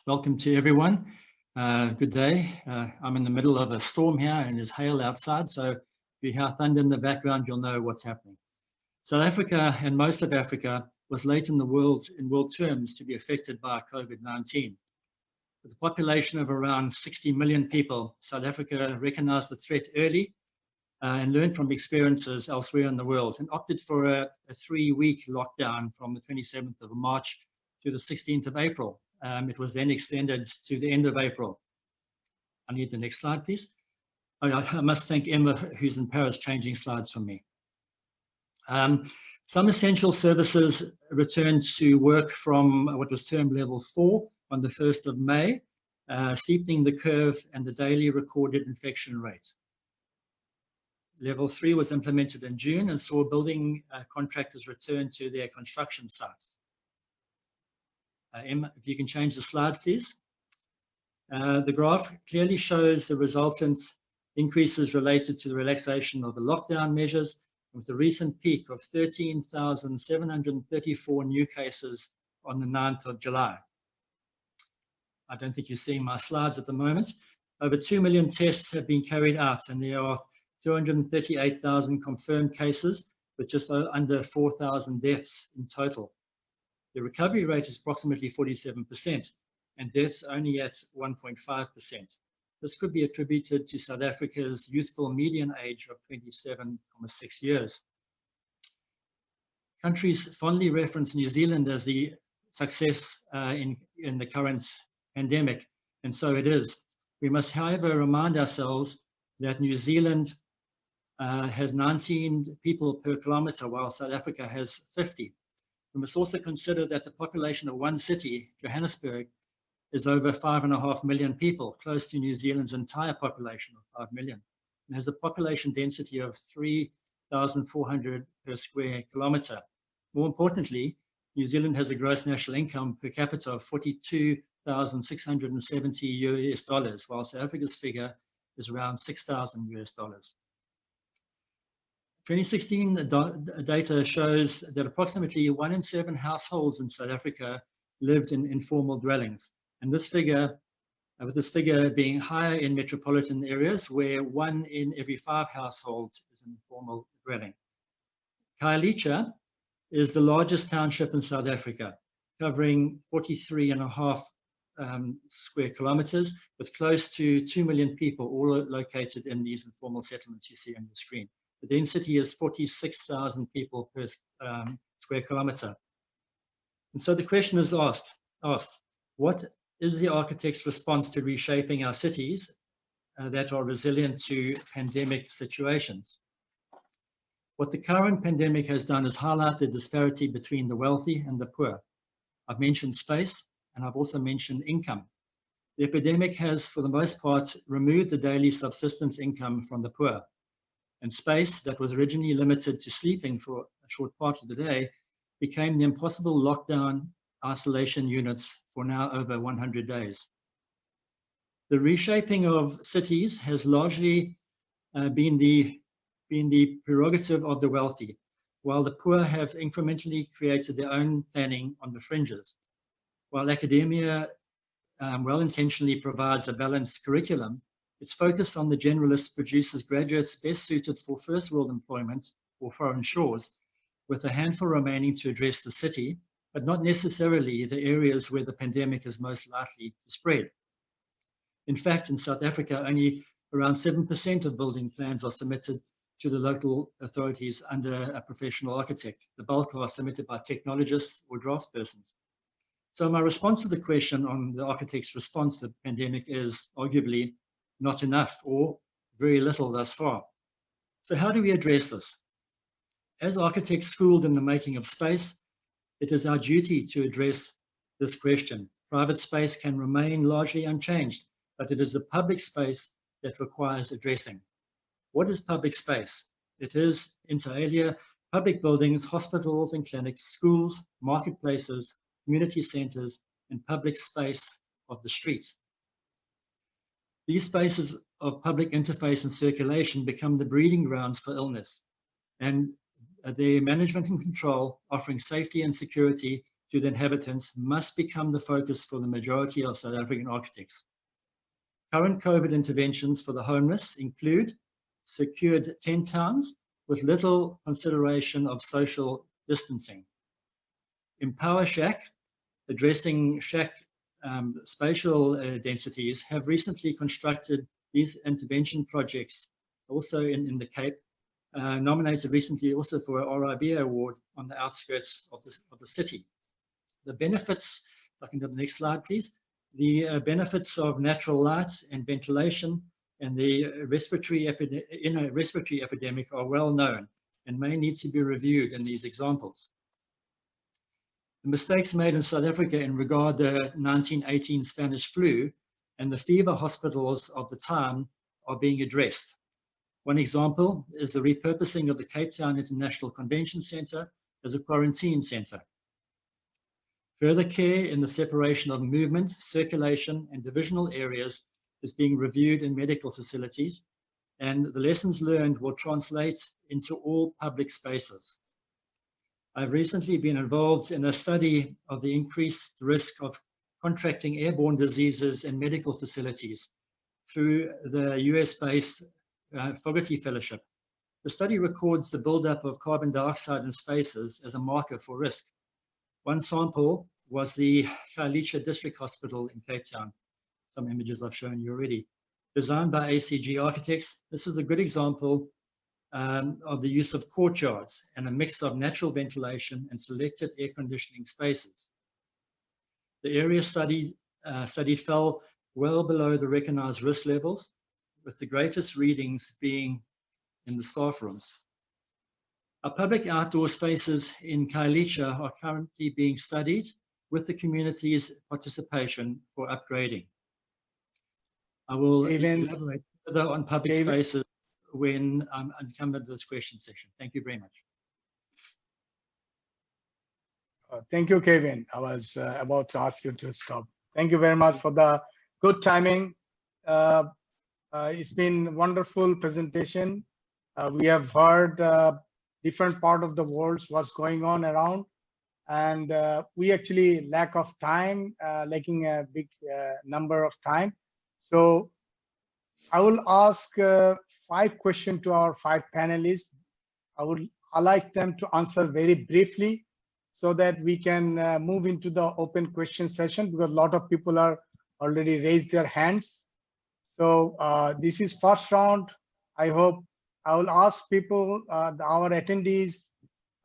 welcome to everyone. Good day. I'm in the middle of a storm here and there's hail outside, so if you hear thunder in the background, you'll know what's happening. South Africa and most of Africa was late in world terms to be affected by COVID-19. With a population of around 60 million people, South Africa recognized the threat early and learned from experiences elsewhere in the world and opted for a 3-week lockdown from the 27th of March to the 16th of April. It was then extended to the end of April. I need the next slide, please. Oh, I must thank Emma, who's in Paris, changing slides for me. Some essential services returned to work from what was termed level 4 on the 1st of May, steepening the curve and the daily recorded infection rate. Level 3 was implemented in June and saw building contractors return to their construction sites. Emma, if you can change the slide, please. The graph clearly shows the resultant increases related to the relaxation of the lockdown measures, with the recent peak of 13,734 new cases on the 9th of July. I don't think you're seeing my slides at the moment. Over 2 million tests have been carried out, and there are 238,000 confirmed cases, with just under 4,000 deaths in total. The recovery rate is approximately 47%, and deaths only at 1.5%. This could be attributed to South Africa's youthful median age of 27.6 years. Countries fondly reference New Zealand as the success in the current pandemic, and so it is. We must, however, remind ourselves that New Zealand has 19 people per kilometre, while South Africa has 50. We must also consider that the population of one city, Johannesburg, is over 5.5 million people, close to New Zealand's entire population of 5 million, and has a population density of 3,400 per square kilometre. More importantly, New Zealand has a gross national income per capita of $42,670 US, while South Africa's figure is around $6,000 US. 2016 data shows that approximately 1 in 7 households in South Africa lived in informal dwellings. And this figure, with this figure being higher in metropolitan areas where 1 in every 5 households is an informal dwelling. Khayelitsha is the largest township in South Africa, covering 43.5 square kilometers, with close to 2 million people, all located in these informal settlements you see on your screen. The density is 46,000 people per square kilometer. And so the question is asked, what is the architect's response to reshaping our cities that are resilient to pandemic situations? What the current pandemic has done is highlight the disparity between the wealthy and the poor. I've mentioned space, and I've also mentioned income. The epidemic has, for the most part, removed the daily subsistence income from the poor. And space that was originally limited to sleeping for a short part of the day became the impossible lockdown isolation units for now over 100 days. The reshaping of cities has largely been the prerogative of the wealthy, while the poor have incrementally created their own planning on the fringes. While academia well-intentionally provides a balanced curriculum, its focus on the generalist produces graduates best suited for first world employment or foreign shores, with a handful remaining to address the city but not necessarily the areas where the pandemic is most likely to spread. In fact, in South Africa, only around 7% of building plans are submitted to the local authorities under a professional architect. The bulk are submitted by technologists or draftspersons. So my response to the question on the architect's response to the pandemic is arguably not enough or very little thus far. So how do we address this? As architects schooled in the making of space, it is our duty to address this question. Private space can remain largely unchanged, but it is the public space that requires addressing. What is public space? It is, inter alia, public buildings, hospitals and clinics, schools, marketplaces, community centers, and public space of the street. These spaces of public interface and circulation become the breeding grounds for illness, and their management and control, offering safety and security to the inhabitants, must become the focus for the majority of South African architects. Current COVID interventions for the homeless include secured tent towns with little consideration of social distancing. Empower Shack, addressing shack spatial densities, have recently constructed these intervention projects also in the Cape, nominated recently also for a RIB award on the outskirts of the city. The benefits, if I can go to the next slide, please. The benefits of natural light and ventilation and the respiratory epidemic are well known and may need to be reviewed in these examples. The mistakes made in South Africa in regard to the 1918 Spanish flu and the fever hospitals of the time are being addressed. One example is the repurposing of the Cape Town International Convention Centre as a quarantine centre. Further care in the separation of movement, circulation, and divisional areas is being reviewed in medical facilities, and the lessons learned will translate into all public spaces. I've recently been involved in a study of the increased risk of contracting airborne diseases in medical facilities through the US-based Fogarty Fellowship. The study records the buildup of carbon dioxide in spaces as a marker for risk. One sample was the KADK District Hospital in Cape Town. Some images I've shown you already. Designed by ACG architects, this is a good example of the use of courtyards and a mix of natural ventilation and selected air conditioning spaces. The area studied fell well below the recognized risk levels, with the greatest readings being in the staff rooms. Our public outdoor spaces in Khayelitsha are currently being studied with the community's participation for upgrading. I will elaborate further on public spaces when I come to this question section. Thank you very much. Thank you, Kevin. I was about to ask you to stop. Thank you very much for the good timing. It's been a wonderful presentation. We have heard different part of the world, what's going on around, and we actually lack of time, lacking a big number of time. So I will ask 5 questions to our 5 panelists. I like them to answer very briefly so that we can move into the open question session, because a lot of people are already raised their hands. So this is first round. I hope I will ask people, our attendees,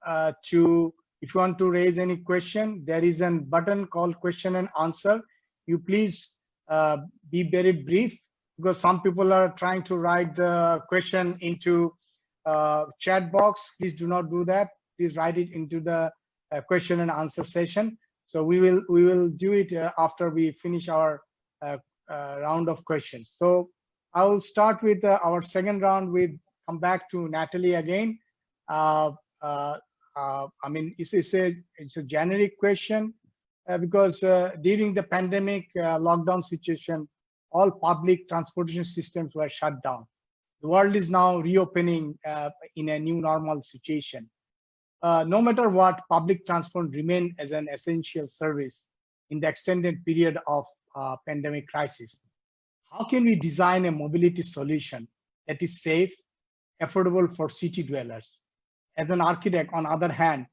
if you want to raise any question, there is a button called question and answer. You please be very brief, because some people are trying to write the question into chat box. Please do not do that. Please write it into the question and answer session. So we will do it after we finish our round of questions. So I will start with our second round. We come back to Natalie again. I mean, it's a generic question because during the pandemic lockdown situation, all public transportation systems were shut down. The world is now reopening in a new normal situation. No matter what, public transport remained as an essential service in the extended period of pandemic crisis. How can we design a mobility solution that is safe, affordable for city dwellers? As an architect, on the other hand,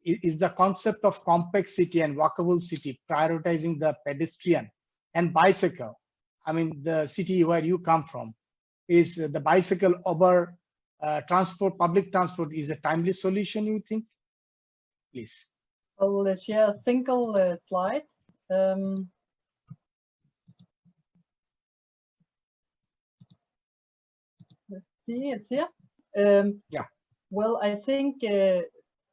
is the concept of compact city and walkable city prioritizing the pedestrian and bicycle. I mean, the city where you come from, is the bicycle over transport, public transport is a timely solution, you think? Please. I'll share a single slide. Let's see, it's here. Yeah. Well, I think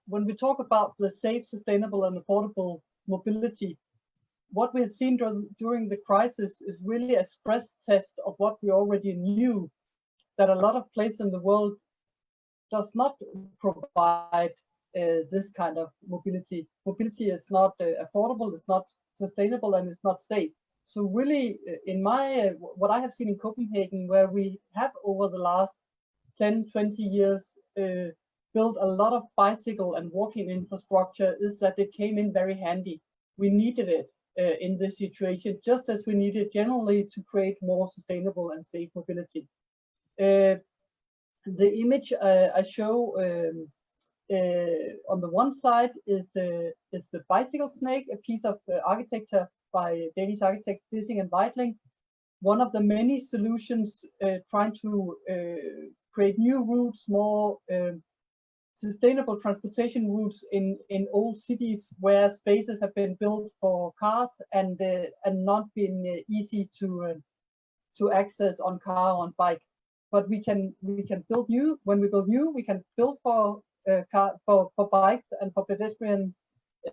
when we talk about the safe, sustainable, and affordable mobility, what we have seen during the crisis is really a stress test of what we already knew, that a lot of places in the world does not provide this kind of mobility. Mobility is not affordable, it's not sustainable, and it's not safe. So really, in my what I have seen in Copenhagen, where we have over the last 10, 20 years built a lot of bicycle and walking infrastructure, is that it came in very handy. We needed it in this situation, just as we needed generally to create more sustainable and safe mobility. The image I show on the one side is the bicycle snake, a piece of architecture by Danish architect Dissing and Weitling. One of the many solutions trying to create new routes, more sustainable transportation routes in old cities where spaces have been built for cars and not been easy to access on car or on bike. But we can build new. When we build new, we can build for bikes and for pedestrian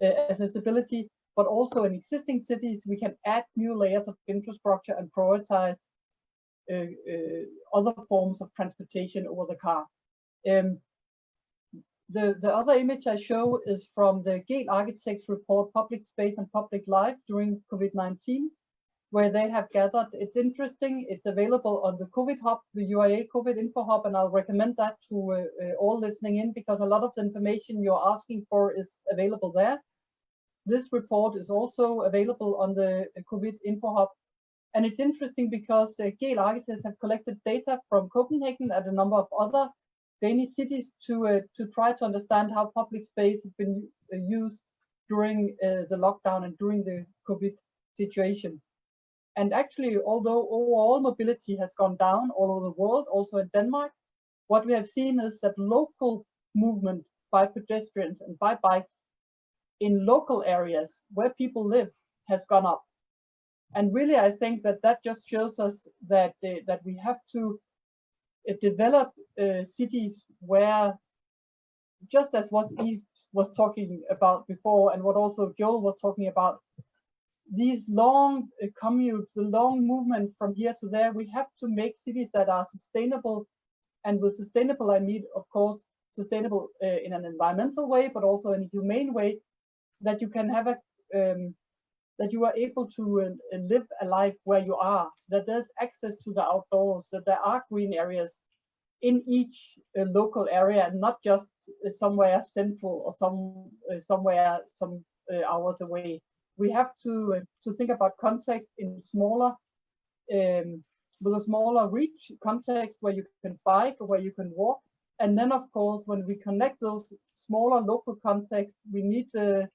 accessibility. But also in existing cities, we can add new layers of infrastructure and prioritize other forms of transportation over the car. The other image I show is from the Gale Architects report, Public Space and Public Life during COVID-19, where they have gathered. It's interesting. It's available on the COVID Hub, the UIA COVID Info Hub, and I'll recommend that to all listening in, because a lot of the information you're asking for is available there. This report is also available on the COVID Info Hub. And it's interesting because Gale Architects have collected data from Copenhagen and a number of other Danish cities to try to understand how public space has been used during the lockdown and during the COVID situation. And actually, although overall mobility has gone down all over the world, also in Denmark, what we have seen is that local movement by pedestrians and by bikes in local areas where people live has gone up. And really, I think that just shows us that that we have to develop cities where, just as what Eve was talking about before, and what also Joel was talking about, these long commutes, the long movement from here to there, we have to make cities that are sustainable. And with sustainable, I mean, of course, sustainable in an environmental way, but also in a humane way, that you can have that you are able to live a life where you are, that there's access to the outdoors, that there are green areas in each local area, and not just somewhere central or somewhere some hours away. We have to think about context in smaller, with a smaller reach context where you can bike or where you can walk. And then, of course, when we connect those smaller local contexts, we need the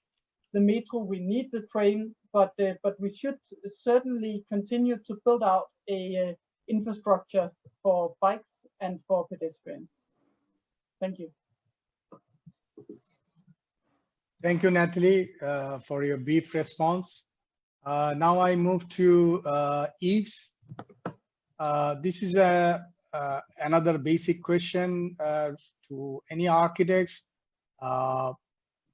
metro, we need the train, but we should certainly continue to build out a infrastructure for bikes and for pedestrians. Thank you. Thank you, Natalie, for your brief response. Now I move to Yves. This is another basic question to any architects.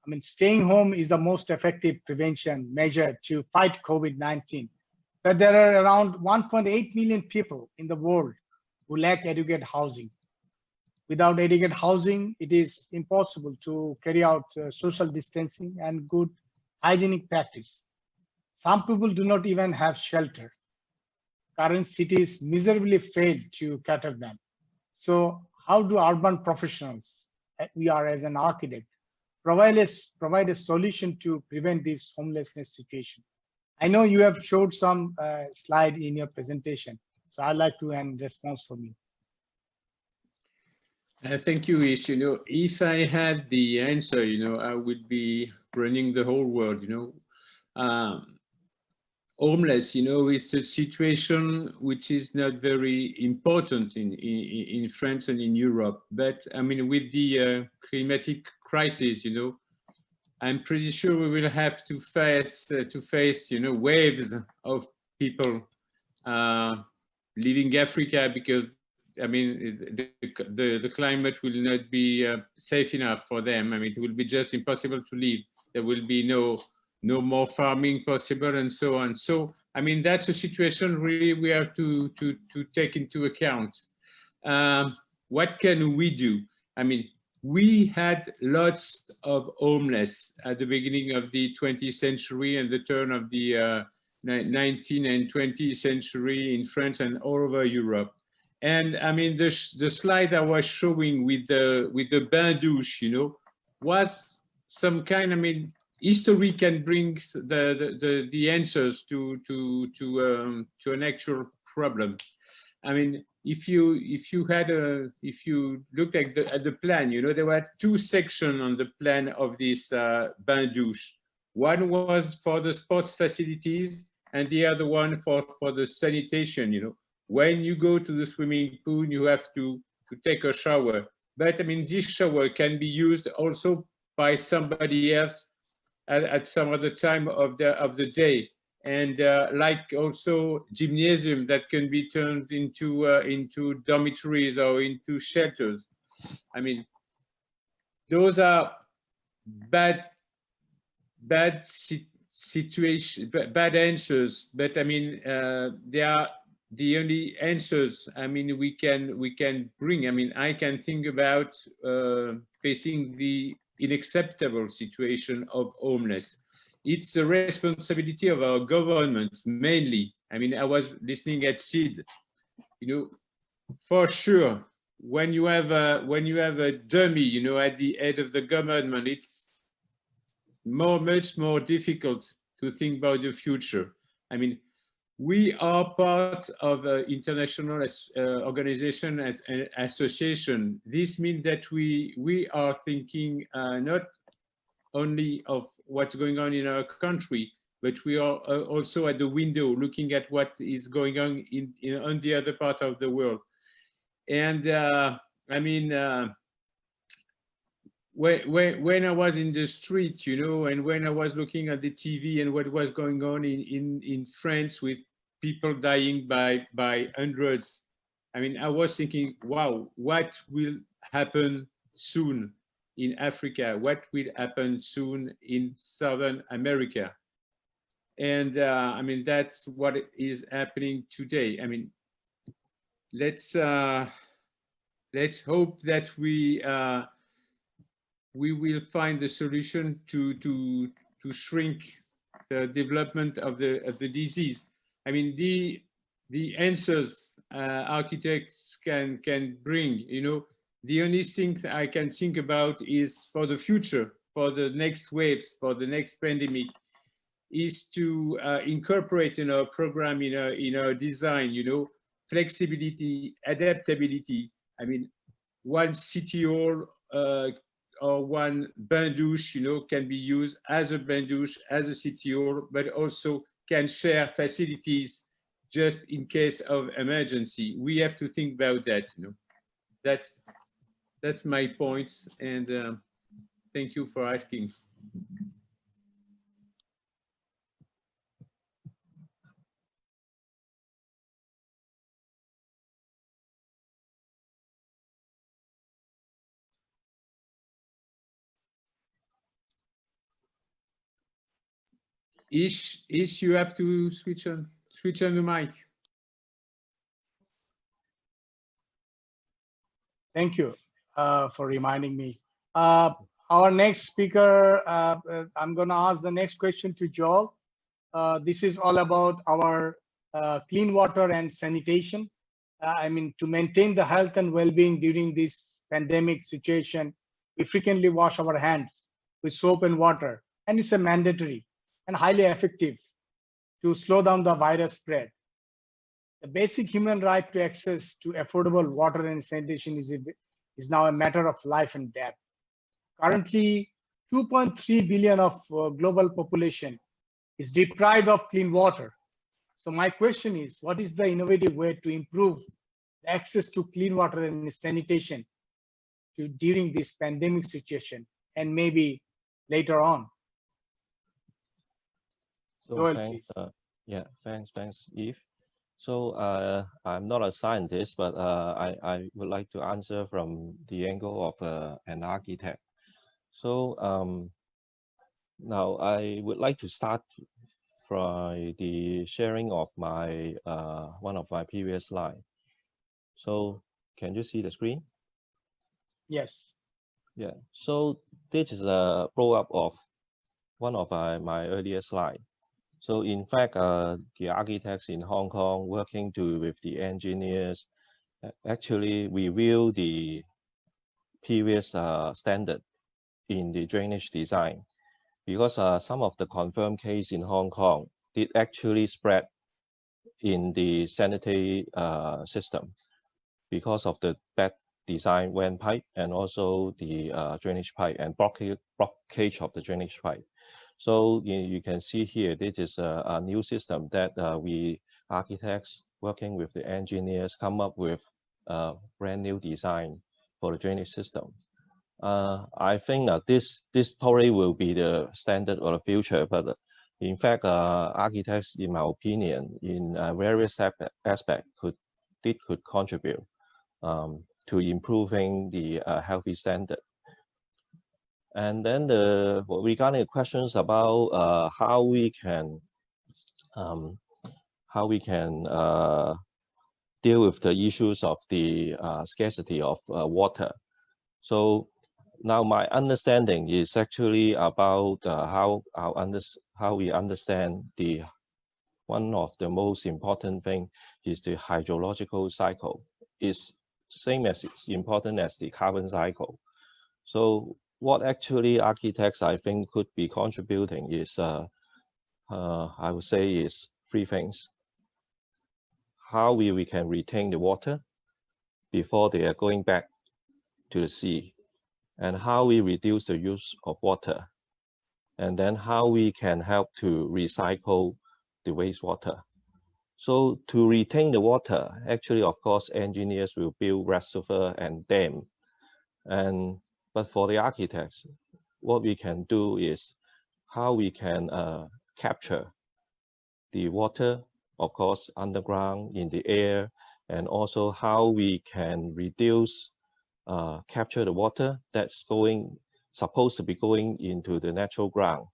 I mean, staying home is the most effective prevention measure to fight COVID-19. But there are around 1.8 million people in the world who lack adequate housing. Without adequate housing, it is impossible to carry out social distancing and good hygienic practice. Some people do not even have shelter. Current cities miserably fail to cater them. So how do urban professionals, we are as an architect, provide a solution to prevent this homelessness situation? I know you have showed some slide in your presentation, so I'd like to have a response from you. Thank you, Ish. You know, if I had the answer, you know, I would be running the whole world, you know. Homeless, you know, is a situation which is not very important in France and in Europe. But I mean, with the climatic crisis, you know, I'm pretty sure we will have to face, you know, waves of people leaving Africa because I mean the climate will not be safe enough for them. I mean, it will be just impossible to live. There will be no more farming possible and so on. So I mean, that's a situation really we have to take into account. What can we do? I mean, we had lots of homeless at the beginning of the 20th century and the turn of the 19th and 20th century in France and all over Europe. And I mean, the slide I was showing with the bain douche, you know, was some kind. I mean, history can bring the answers to an actual problem. I mean, if you looked at the plan, you know, there were two sections on the plan of this bain douche. One was for the sports facilities, and the other one for the sanitation. You know, when you go to the swimming pool, you have to take a shower. But I mean, this shower can be used also by somebody else at some other time of the day. And like also gymnasium that can be turned into dormitories or into shelters. I mean, those are bad situation, bad answers. But I mean, they are the only answers. I mean, we can bring. I mean, I can think about facing the unacceptable situation of homeless. It's the responsibility of our governments mainly. I mean, I was listening at Sid. You know, for sure, when you have a dummy, you know, at the head of the government, it's much more difficult to think about the future. I mean, we are part of an international organization and association. This means that we are thinking not only of what's going on in our country, but we are also at the window looking at what is going on on the other part of the world. And I mean, when I was in the street, you know, and when I was looking at the TV and what was going on in France with people dying by hundreds, I mean, I was thinking, wow, what will happen soon in Africa? What will happen soon in Southern America? And I mean, that's what is happening today. I mean, let's hope that we will find the solution to shrink the development of the disease. I mean, the answers architects can bring, you know, the only thing that I can think about is for the future, for the next waves, for the next pandemic, is to incorporate in our program, in our design, you know, flexibility, adaptability. I mean, one city hall or one bain douche, you know, can be used as a bain douche, as a city hall, but also can share facilities just in case of emergency. We have to think about that, you know. That's my point, and thank you for asking. Ish, you have to switch on the mic. Thank you for reminding me. Our next speaker, I'm going to ask the next question to Joel. This is all about our clean water and sanitation. I mean, to maintain the health and well-being during this pandemic situation, we frequently wash our hands with soap and water, and it's a mandatory and highly effective to slow down the virus spread. The basic human right to access to affordable water and sanitation is now a matter of life and death. Currently, 2.3 billion of global population is deprived of clean water. So my question is, what is the innovative way to improve access to clean water and sanitation during this pandemic situation and maybe later on? So Joel, thanks, please. yeah, thanks, Eve. So I'm not a scientist, but I would like to answer from the angle of an architect. So now I would like to start from the sharing of my one of my previous slide. So can you see the screen? Yes. Yeah. So this is a blow-up of one of my earlier slide. So in fact, the architects in Hong Kong working with the engineers actually review the previous standard in the drainage design, because some of the confirmed case in Hong Kong did actually spread in the sanitary system because of the bad design vent pipe and also the drainage pipe and blockage of the drainage pipe. So you can see here, this is a new system that we architects working with the engineers come up with a brand new design for the drainage system. I think this probably will be the standard of the future, but in fact, architects, in my opinion, in various aspects could contribute to improving the healthy standard. And then regarding the questions about how we can deal with the issues of the scarcity of water. So now my understanding is actually about how we understand the one of the most important thing is the hydrological cycle. It's same as important as the carbon cycle. So what actually architects I think could be contributing is I would say is three things. How we can retain the water before they are going back to the sea, and how we reduce the use of water, and then how we can help to recycle the wastewater. So to retain the water, actually, of course, engineers will build reservoir and dam. But for the architects, what we can do is how we can capture the water, of course, underground, in the air, and also how we can reduce, capture the water that's supposed to be going into the natural ground.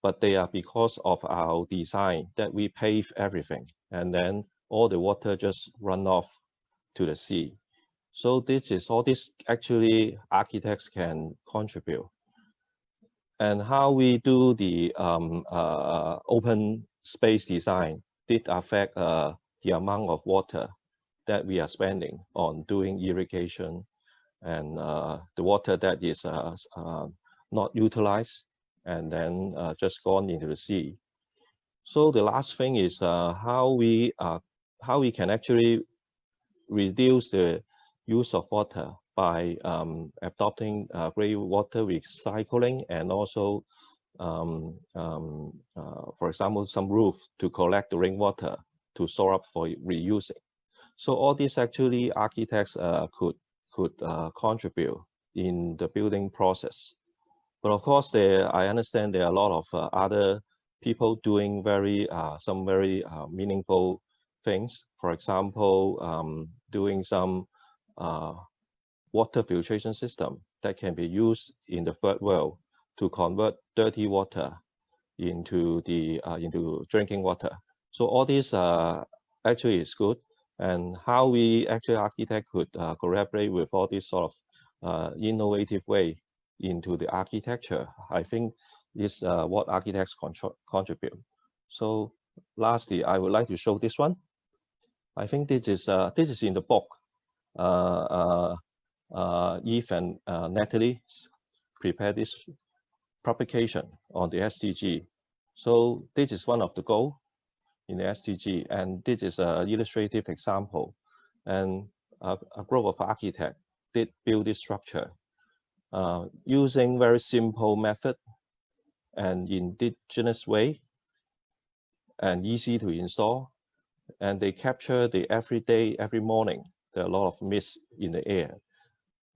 But they are because of our design that we pave everything, and then all the water just run off to the sea. So all this actually architects can contribute. And how we do the open space design did affect the amount of water that we are spending on doing irrigation, and the water that is not utilized and then just gone into the sea. So the last thing is how we can actually reduce the use of water by adopting grey water recycling, and also, for example, some roof to collect the rainwater to store up for reusing. So all these actually architects could contribute in the building process. But of course, I understand there are a lot of other people doing some very meaningful things. For example, doing some water filtration system that can be used in the third world to convert dirty water into drinking water. So all this actually is good, and how we actually architect could collaborate with all this sort of innovative way into the architecture, I think is what architects contribute. So lastly, I would like to show this one. I think this is in the book. Eve and Natalie prepared this publication on the SDG. So this is one of the goals in the SDG, and this is an illustrative example. And a group of architects did build this structure using very simple method and indigenous way and easy to install. And they capture the every morning, there are a lot of mist in the air.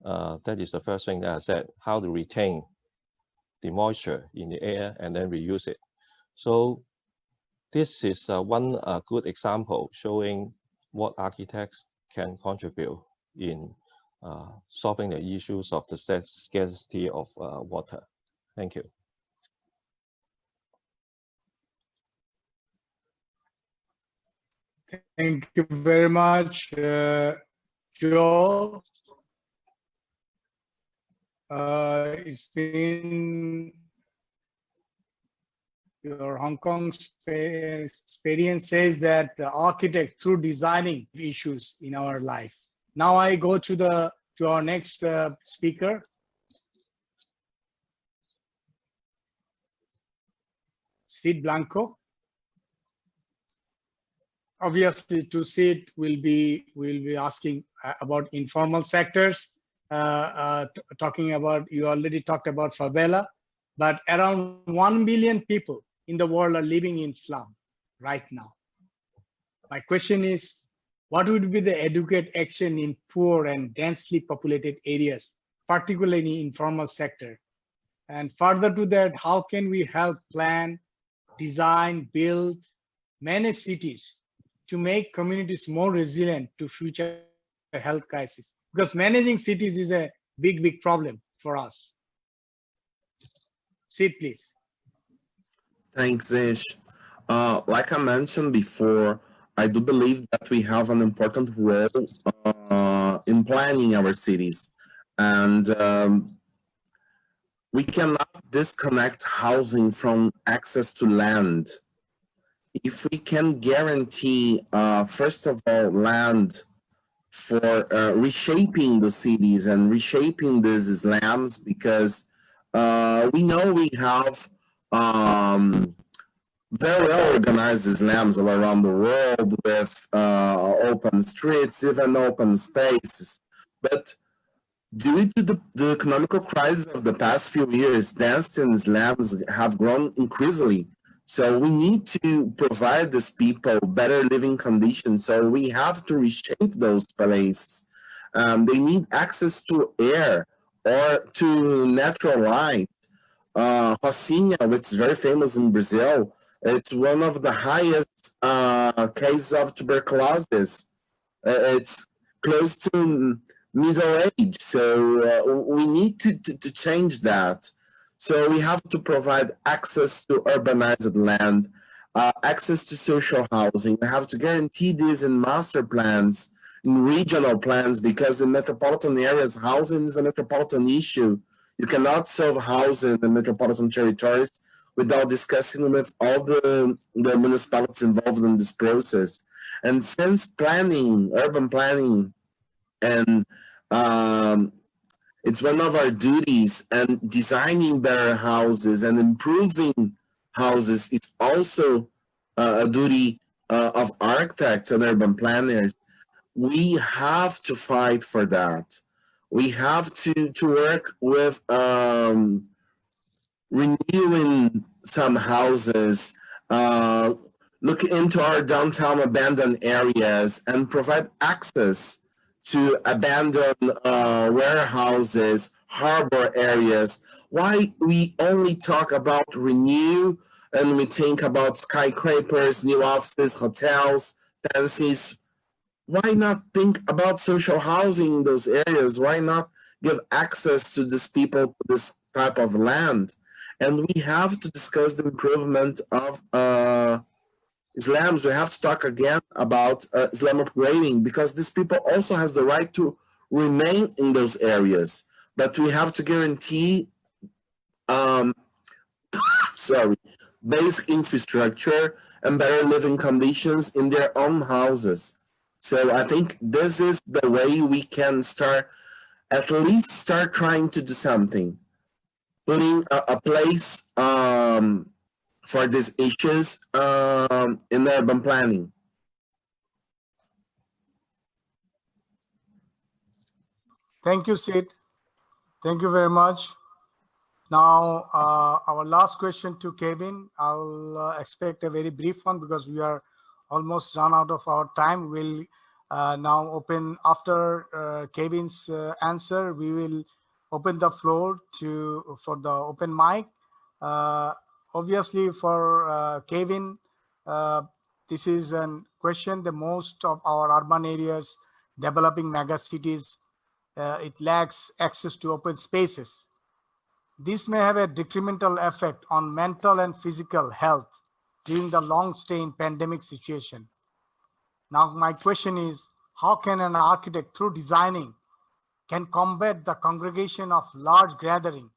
That is the first thing that I said, how to retain the moisture in the air and then reuse it. So this is one good example showing what architects can contribute in solving the issues of the scarcity of water. Thank you. Thank you very much, Joe. It's been your Hong Kong experience says that the architect through designing issues in our life. Now I go to our next speaker. Sid Blanco. Obviously, to Sid we'll be asking about informal sectors. Talking about, you already talked about favela, but around 1 billion people in the world are living in slum right now. My question is, what would be the adequate action in poor and densely populated areas, particularly informal sector? And further to that, how can we help plan, design, build, manage cities to make communities more resilient to future health crises? Because managing cities is a big problem for us. Sid, please. Thanks, Ish. Like I mentioned before, I do believe that we have an important role in planning our cities. And we cannot disconnect housing from access to land. If we can guarantee, first of all, land for reshaping the cities and reshaping these slums, because we know we have very well organized slums all around the world with open streets, even open spaces. But due to the economical crisis of the past few years, density in slums have grown increasingly. So we need to provide these people better living conditions. So we have to reshape those places. They need access to air or to natural light. Rocinha, which is very famous in Brazil, it's one of the highest cases of tuberculosis. It's close to middle age. So we need to change that. So we have to provide access to urbanized land, access to social housing. We have to guarantee this in master plans, in regional plans, because in metropolitan areas, housing is a metropolitan issue. You cannot solve housing in metropolitan territories without discussing with all the municipalities involved in this process. And since planning, urban planning, and it's one of our duties, and designing better houses and improving houses is also a duty of architects and urban planners. We have to fight for that. We have to work with renewing some houses, look into our downtown abandoned areas and provide access to abandoned warehouses, harbor areas. Why we only talk about renew and we think about skyscrapers, new offices, hotels, fancies? Why not think about social housing in those areas? Why not give access to these people to this type of land? And we have to discuss the improvement of slums. We have to talk again about slum upgrading, because these people also has the right to remain in those areas. But we have to guarantee basic infrastructure and better living conditions in their own houses. So I think this is the way we can at least start trying to do something. Putting a place for these issues in urban planning. Thank you, Sid. Thank you very much. Now, our last question to Kevin. I will expect a very brief one because we are almost run out of our time. We'll now open, after Kevin's answer, we will open the floor for the open mic. Obviously, for Kevin, this is a question. The most of our urban areas, developing megacities, it lacks access to open spaces. This may have a detrimental effect on mental and physical health during the long stay in pandemic situation. Now, my question is, how can an architect, through designing, can combat the congregation of large gathering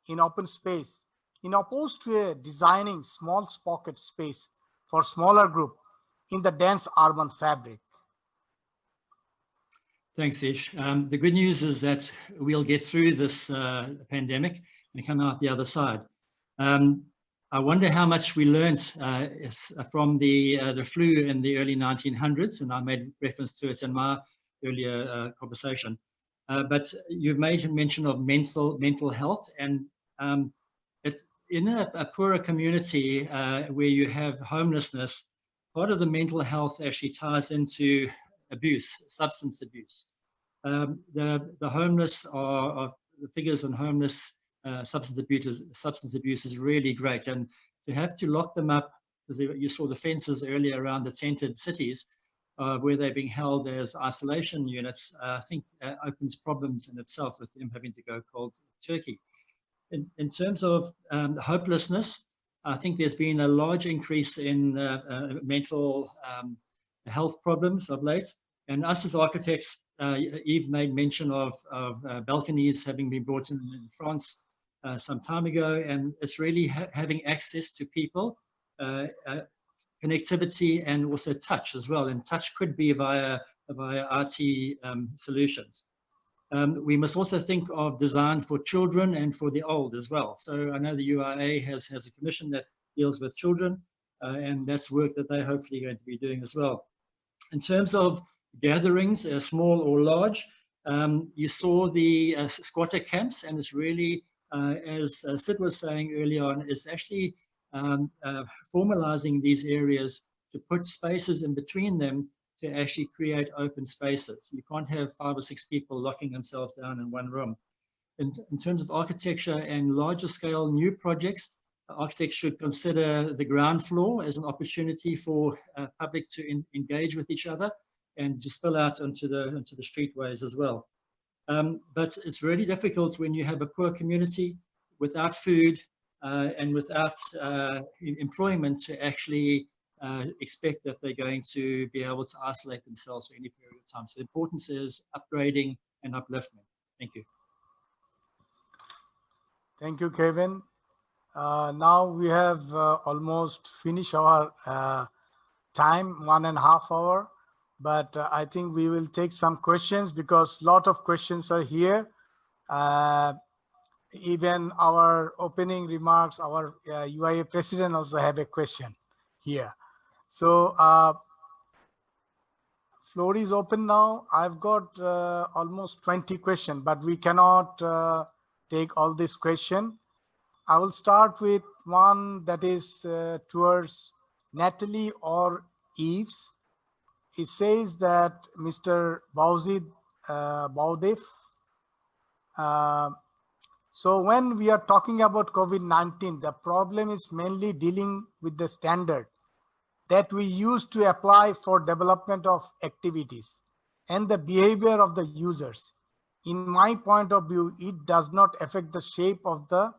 in open space, in opposed to designing small pocket space for smaller group in the dense urban fabric? Thanks, Ish. The good news is that we'll get through this pandemic and come out the other side. I wonder how much we learned from the flu in the early 1900s, and I made reference to it in my earlier conversation. But you've made mention of mental health, and it's in a poorer community where you have homelessness. Part of the mental health actually ties into abuse, substance abuse. The homeless are the figures on homeless substance abuse is really great, and to have to lock them up, because you saw the fences earlier around the tented cities where they're being held as isolation units, I think opens problems in itself with them having to go cold turkey. In terms of hopelessness, I think there's been a large increase in mental health problems of late. And us as architects, Yves made mention of balconies having been brought in France some time ago, and it's really having access to people, connectivity, and also touch as well. And touch could be via RT solutions. We must also think of design for children and for the old as well. So I know the UIA has a commission that deals with children, and that's work that they're hopefully going to be doing as well. In terms of gatherings, small or large, you saw the squatter camps, and it's really, as Sid was saying earlier on, it's actually formalizing these areas to put spaces in between them to actually create open spaces. You can't have 5 or 6 people locking themselves down in one room. In terms of architecture and larger scale new projects, architects should consider the ground floor as an opportunity for public to engage with each other and to spill out onto the streetways as well. But it's really difficult when you have a poor community without food and without employment to actually expect that they're going to be able to isolate themselves for any period of time. So the importance is upgrading and upliftment. Thank you. Thank you, Kevin. Now we have almost finished our time, 1.5 hours. But I think we will take some questions because a lot of questions are here. Even our opening remarks, our UIA president also have a question here. So floor is open now. I've got almost 20 questions, but we cannot take all this question. I will start with one that is towards Natalie or Yves. It says that Mr. Baudif. So when we are talking about COVID-19, the problem is mainly dealing with the standard that we use to apply for development of activities and the behavior of the users. In my point of view, it does not affect the shape of the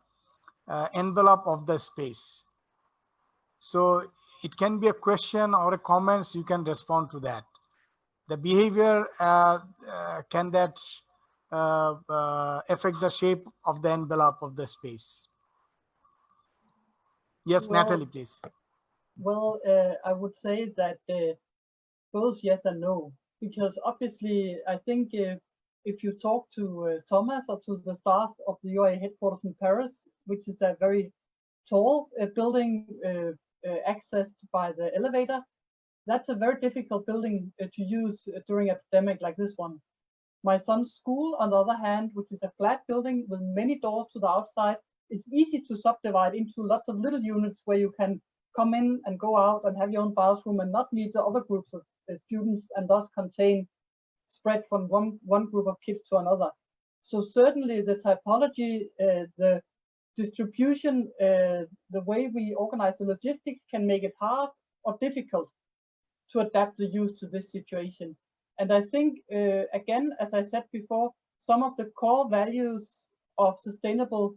envelope of the space. So it can be a question or a comments, you can respond to that. The behavior, can that affect the shape of the envelope of the space? Yes, well, Natalie, please. Well, I would say that both yes and no, because obviously I think if you talk to Thomas or to the staff of the UIA headquarters in Paris, which is a very tall building accessed by the elevator, that's a very difficult building to use during a pandemic like this one. My son's school, on the other hand, which is a flat building with many doors to the outside, is easy to subdivide into lots of little units where you can come in and go out and have your own bathroom and not meet the other groups of students, and thus contain spread from one group of kids to another. So certainly the typology, the distribution, the way we organize the logistics can make it hard or difficult to adapt the use to this situation. And I think, again, as I said before, some of the core values of sustainable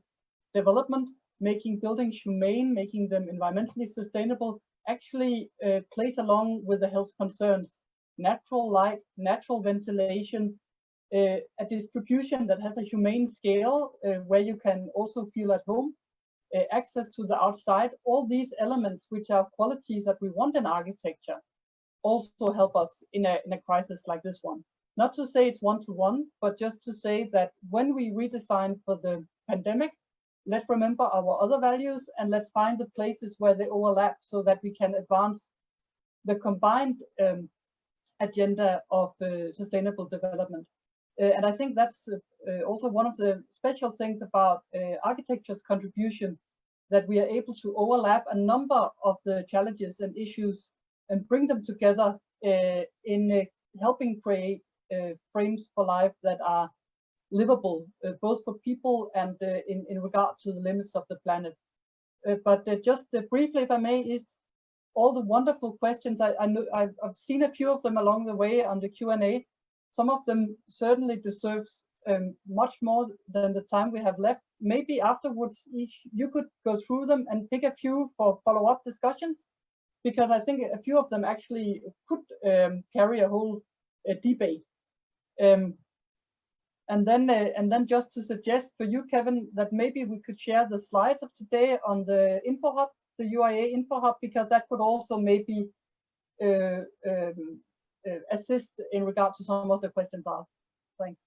development, making buildings humane, making them environmentally sustainable, actually plays along with the health concerns. Natural light, natural ventilation, a distribution that has a humane scale where you can also feel at home, access to the outside, all these elements which are qualities that we want in architecture also help us in a crisis like this one. Not to say it's one-to-one, but just to say that when we redesign for the pandemic, let's remember our other values and let's find the places where they overlap so that we can advance the combined agenda of sustainable development. And I think that's also one of the special things about architecture's contribution, that we are able to overlap a number of the challenges and issues and bring them together in helping create frames for life that are livable, both for people and in regard to the limits of the planet. But just briefly, if I may, is all the wonderful questions. I know I've seen a few of them along the way on the Q&A. Some of them certainly deserves much more than the time we have left. Maybe afterwards, you could go through them and pick a few for follow-up discussions, because I think a few of them actually could carry a whole debate. And then just to suggest for you, Kevin, that maybe we could share the slides of today on the Info Hub, the UIA Info Hub, because that could also maybe assist in regard to some of the questions asked. Thanks.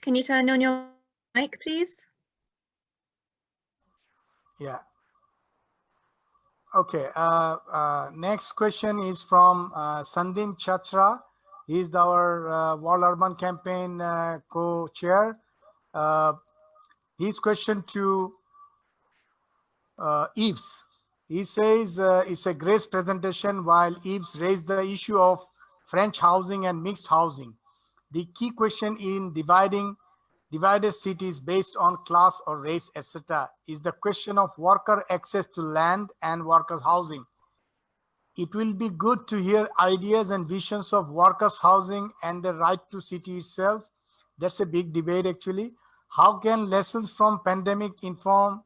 Can you turn on your mic, please? Yeah. Okay. Next question is from Sandeep Chacra. He is our World Urban Campaign co-chair. His question to Yves. He says it's a great presentation, while Yves raised the issue of French housing and mixed housing. The key question in divided cities based on class or race, etc., is the question of worker access to land and workers' housing. It will be good to hear ideas and visions of workers' housing and the right to city itself. That's a big debate, actually. How can lessons from pandemic inform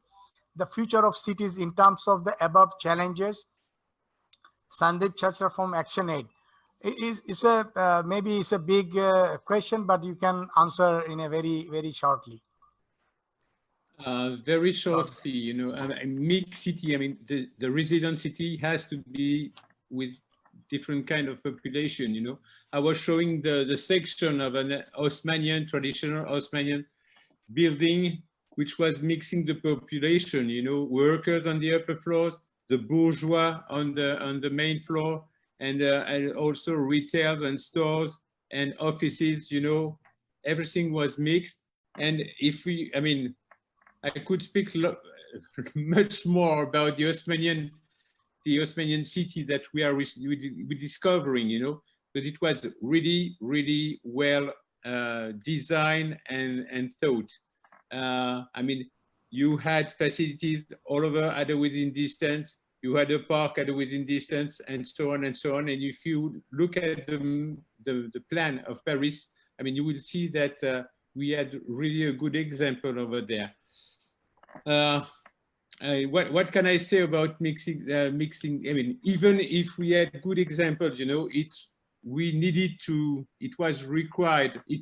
the future of cities in terms of the above challenges? Sandeep Chacra from ActionAid. Maybe it's a big question, but you can answer in a very shortly. Very shortly, you know, a mixed city. I mean, the resident city has to be with different kind of population. You know, I was showing the section of an traditional Haussmannian building, which was mixing the population. You know, workers on the upper floors, the bourgeois on the main floor, and also retail and stores and offices. You know, everything was mixed. And if we, I mean, I could speak much more about the Haussmannian city that we are discovering, you know, but it was really well designed and thought. I mean, you had facilities all over at a within distance. You had a park at a within distance, and so on and so on. And if you look at the plan of Paris, I mean, you will see that we had really a good example over there. What can I say about mixing? I mean, even if we had good examples, you know, we needed to. It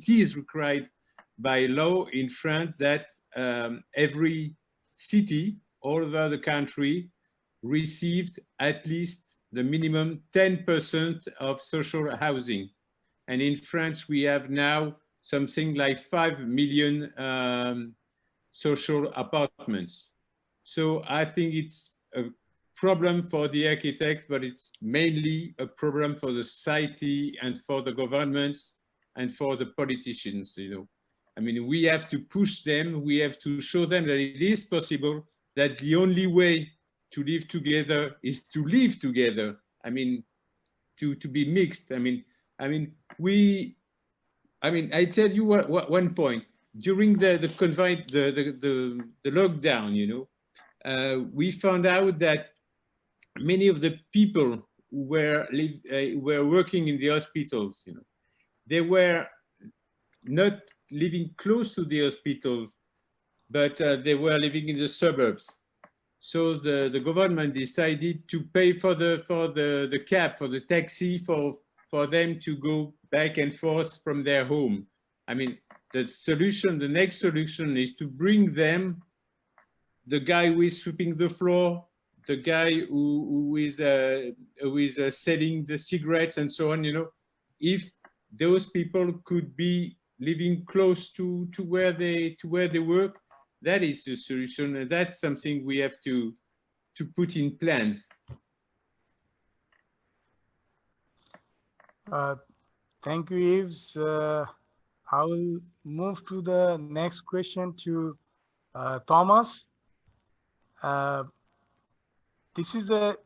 is required by law in France that every city all over the country received at least the minimum 10% of social housing. And in France, we have now something like 5 million social apartments. So I think it's a problem for the architects, but it's mainly a problem for the society and for the governments and for the politicians, you know. I mean, we have to push them, we have to show them that it is possible, that the only way to live together is to live together. I mean, to be mixed. I tell you one point. During the lockdown, you know, we found out that many of the people who were working in the hospitals, you know, they were not living close to the hospitals, but they were living in the suburbs. So the government decided to pay for the cab, for the taxi, for them to go back and forth from their home. I mean, the next solution is to bring them, the guy who is sweeping the floor, the guy who is selling the cigarettes and so on, you know, if those people could be living close to where they work, that is the solution, and that's something we have to put in plans. Thank you, Yves. I will move to the next question to Thomas. This is a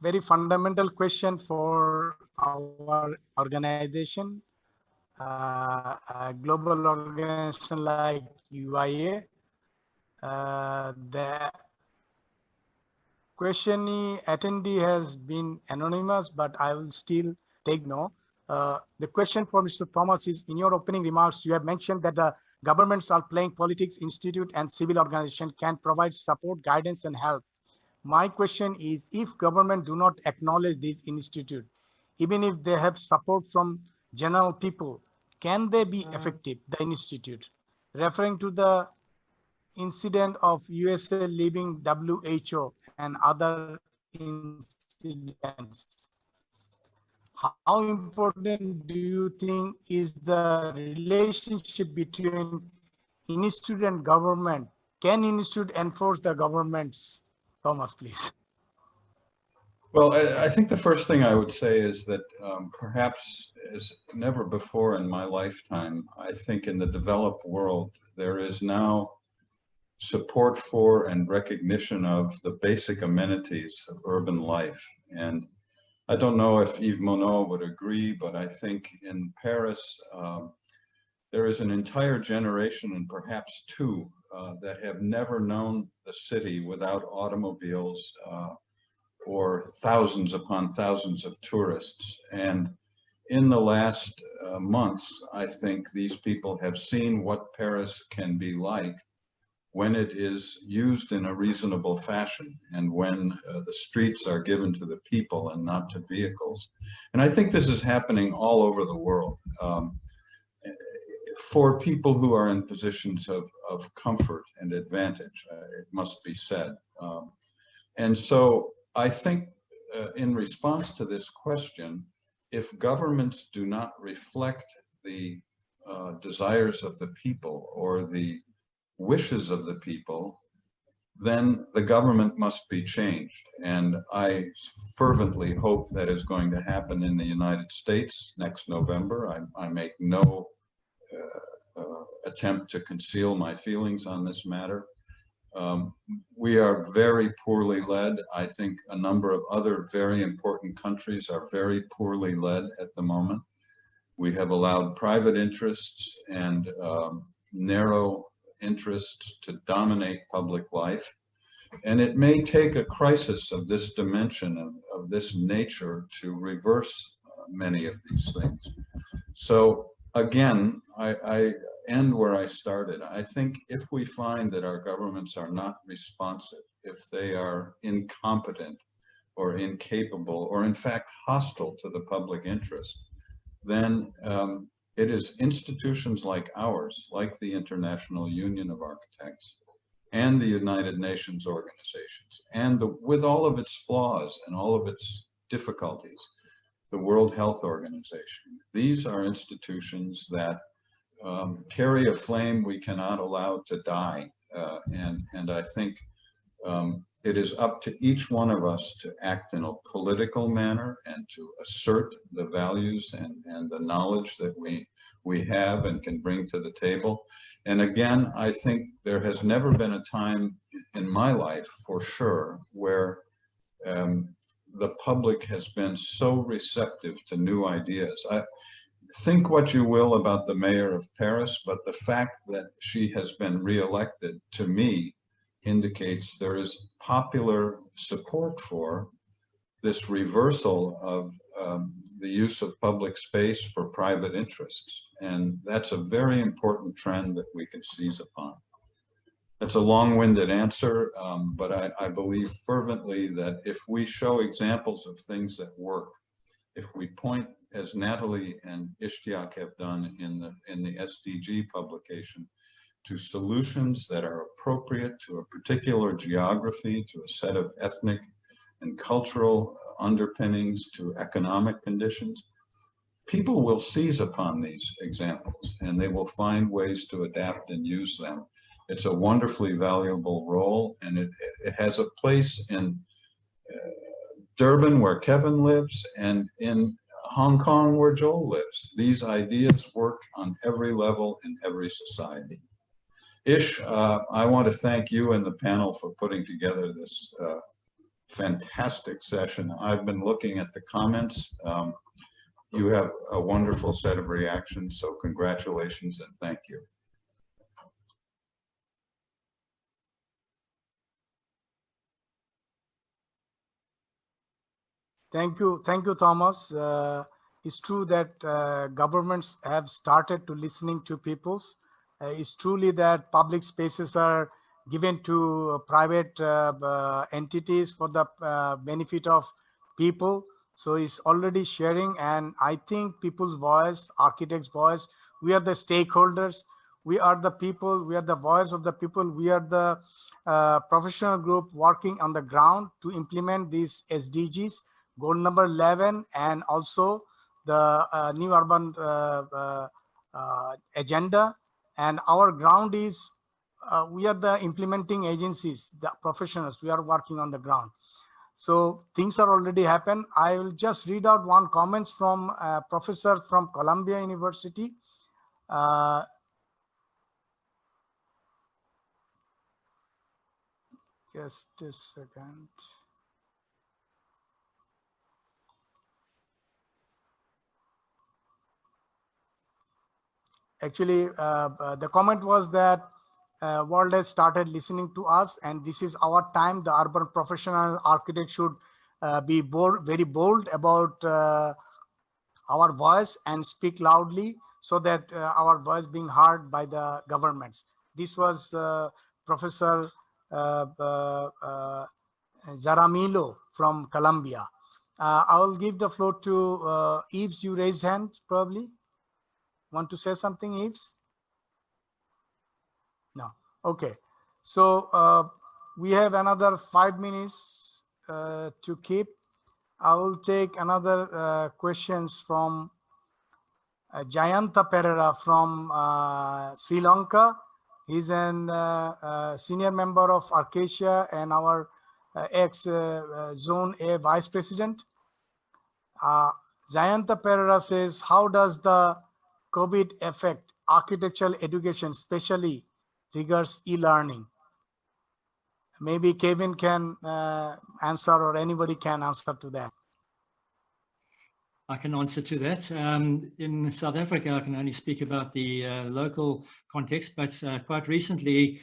very fundamental question for our organization, a global organization like UIA. The question attendee has been anonymous, but I will still take note. The question for Mr. Thomas is, in your opening remarks, you have mentioned that the governments are playing politics, institute, and civil organization can provide support, guidance, and help. My question is, if government do not acknowledge this institute, even if they have support from general people, can they be effective, the institute? Referring to the incident of USA leaving WHO and other incidents, how important do you think is the relationship between institute and government? Can institute enforce the governments? Thomas, please. Well, I think the first thing I would say is that perhaps as never before in my lifetime, I think in the developed world, there is now support for and recognition of the basic amenities of urban life. And I don't know if Yves Monod would agree, but I think in Paris, there is an entire generation, and perhaps two, that have never known the city without automobiles or thousands upon thousands of tourists. And in the last months, I think these people have seen what Paris can be like when it is used in a reasonable fashion and when the streets are given to the people and not to vehicles. And I think this is happening all over the world for people who are in positions of comfort and advantage, it must be said. And so I think in response to this question, if governments do not reflect the desires of the people or the wishes of the people, then the government must be changed. And I fervently hope that is going to happen in the United States next November. I make no attempt to conceal my feelings on this matter. We are very poorly led. I think a number of other very important countries are very poorly led at the moment. We have allowed private interests and narrow interests to dominate public life. And it may take a crisis of this dimension, of this nature, to reverse many of these things. So again, I end where I started. I think if we find that our governments are not responsive, if they are incompetent or incapable, or in fact hostile to the public interest, then it is institutions like ours, like the International Union of Architects and the United Nations organizations, and with all of its flaws and all of its difficulties, the World Health Organization. These are institutions that carry a flame we cannot allow to die. And I think it is up to each one of us to act in a political manner and to assert the values and the knowledge that we have and can bring to the table. And again, I think there has never been a time in my life, for sure, where the public has been so receptive to new ideas. Think what you will about the mayor of Paris, but the fact that she has been reelected, to me, indicates there is popular support for this reversal of the use of public space for private interests. And that's a very important trend that we can seize upon. That's a long-winded answer, but I believe fervently that if we show examples of things that work, if we point, as Natalie and Ishtiaq have done in the SDG publication, to solutions that are appropriate to a particular geography, to a set of ethnic and cultural underpinnings, to economic conditions, people will seize upon these examples and they will find ways to adapt and use them. It's a wonderfully valuable role, and it has a place in Durban, where Kevin lives, and in Hong Kong, where Joel lives. These ideas work on every level in every society. Ish, I want to thank you and the panel for putting together this fantastic session. I've been looking at the comments. You have a wonderful set of reactions, so congratulations and thank you. Thank you, Thomas. It's true that governments have started to listening to peoples. It's truly that public spaces are given to private entities for the benefit of people. So it's already sharing, and I think people's voice, architects' voice, we are the stakeholders, we are the people, we are the voice of the people, we are the professional group working on the ground to implement these SDGs. Goal number 11, and also the new urban agenda. And our ground is, we are the implementing agencies, the professionals, we are working on the ground. So things are already happened. I will just read out one comments from a professor from Columbia University. Just a second. Actually, the comment was that world has started listening to us, and this is our time. The urban professional architect should be very bold about our voice and speak loudly so that our voice being heard by the governments. This was Professor Jaramillo from Columbia. I will give the floor to Yves. You raised hand, probably. Want to say something, Yves? No. Okay. So we have another 5 minutes to keep. I will take another questions from Jayanta Pereira from Sri Lanka. He's a senior member of Arcacia and our ex-Zone A Vice President. Jayanta Pereira says, how does the COVID affect architectural education, especially regards e-learning? Maybe Kevin can answer, or anybody can answer to that. I can answer to that. In South Africa, I can only speak about the local context, but quite recently,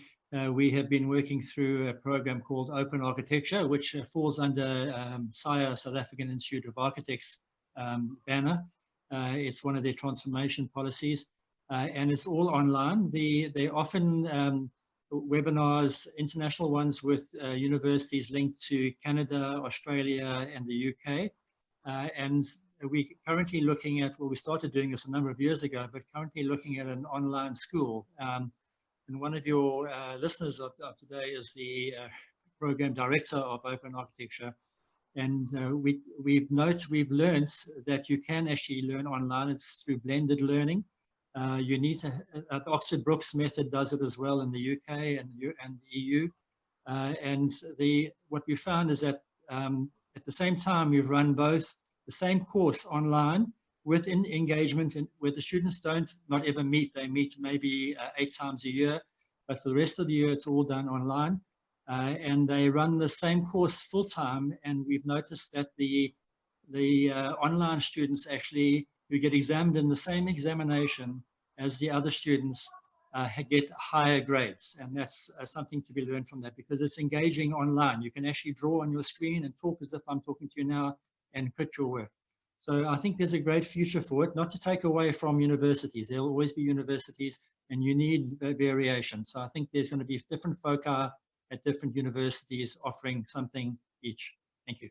we have been working through a program called Open Architecture, which falls under SAIA, South African Institute of Architects banner. It's one of their transformation policies, and it's all online. They're often webinars, international ones with universities linked to Canada, Australia, and the UK. And we're currently looking at, well, we started doing this a number of years ago, but currently looking at an online school. And one of your listeners of today is the program director of Open Architecture. And we've learned that you can actually learn online. It's through blended learning. You need to, the Oxford Brookes method does it as well in the UK and the EU. And what we found is that at the same time, we've run both the same course online with engagement, where the students not ever meet. They meet maybe 8 times a year, but for the rest of the year, it's all done online. And they run the same course full time. And we've noticed that the online students actually, who get examined in the same examination as the other students, get higher grades. And that's something to be learned from that, because it's engaging online. You can actually draw on your screen and talk as if I'm talking to you now and crit your work. So I think there's a great future for it, not to take away from universities. There will always be universities, and you need variation. So I think there's going to be different foci at different universities offering something each. Thank you.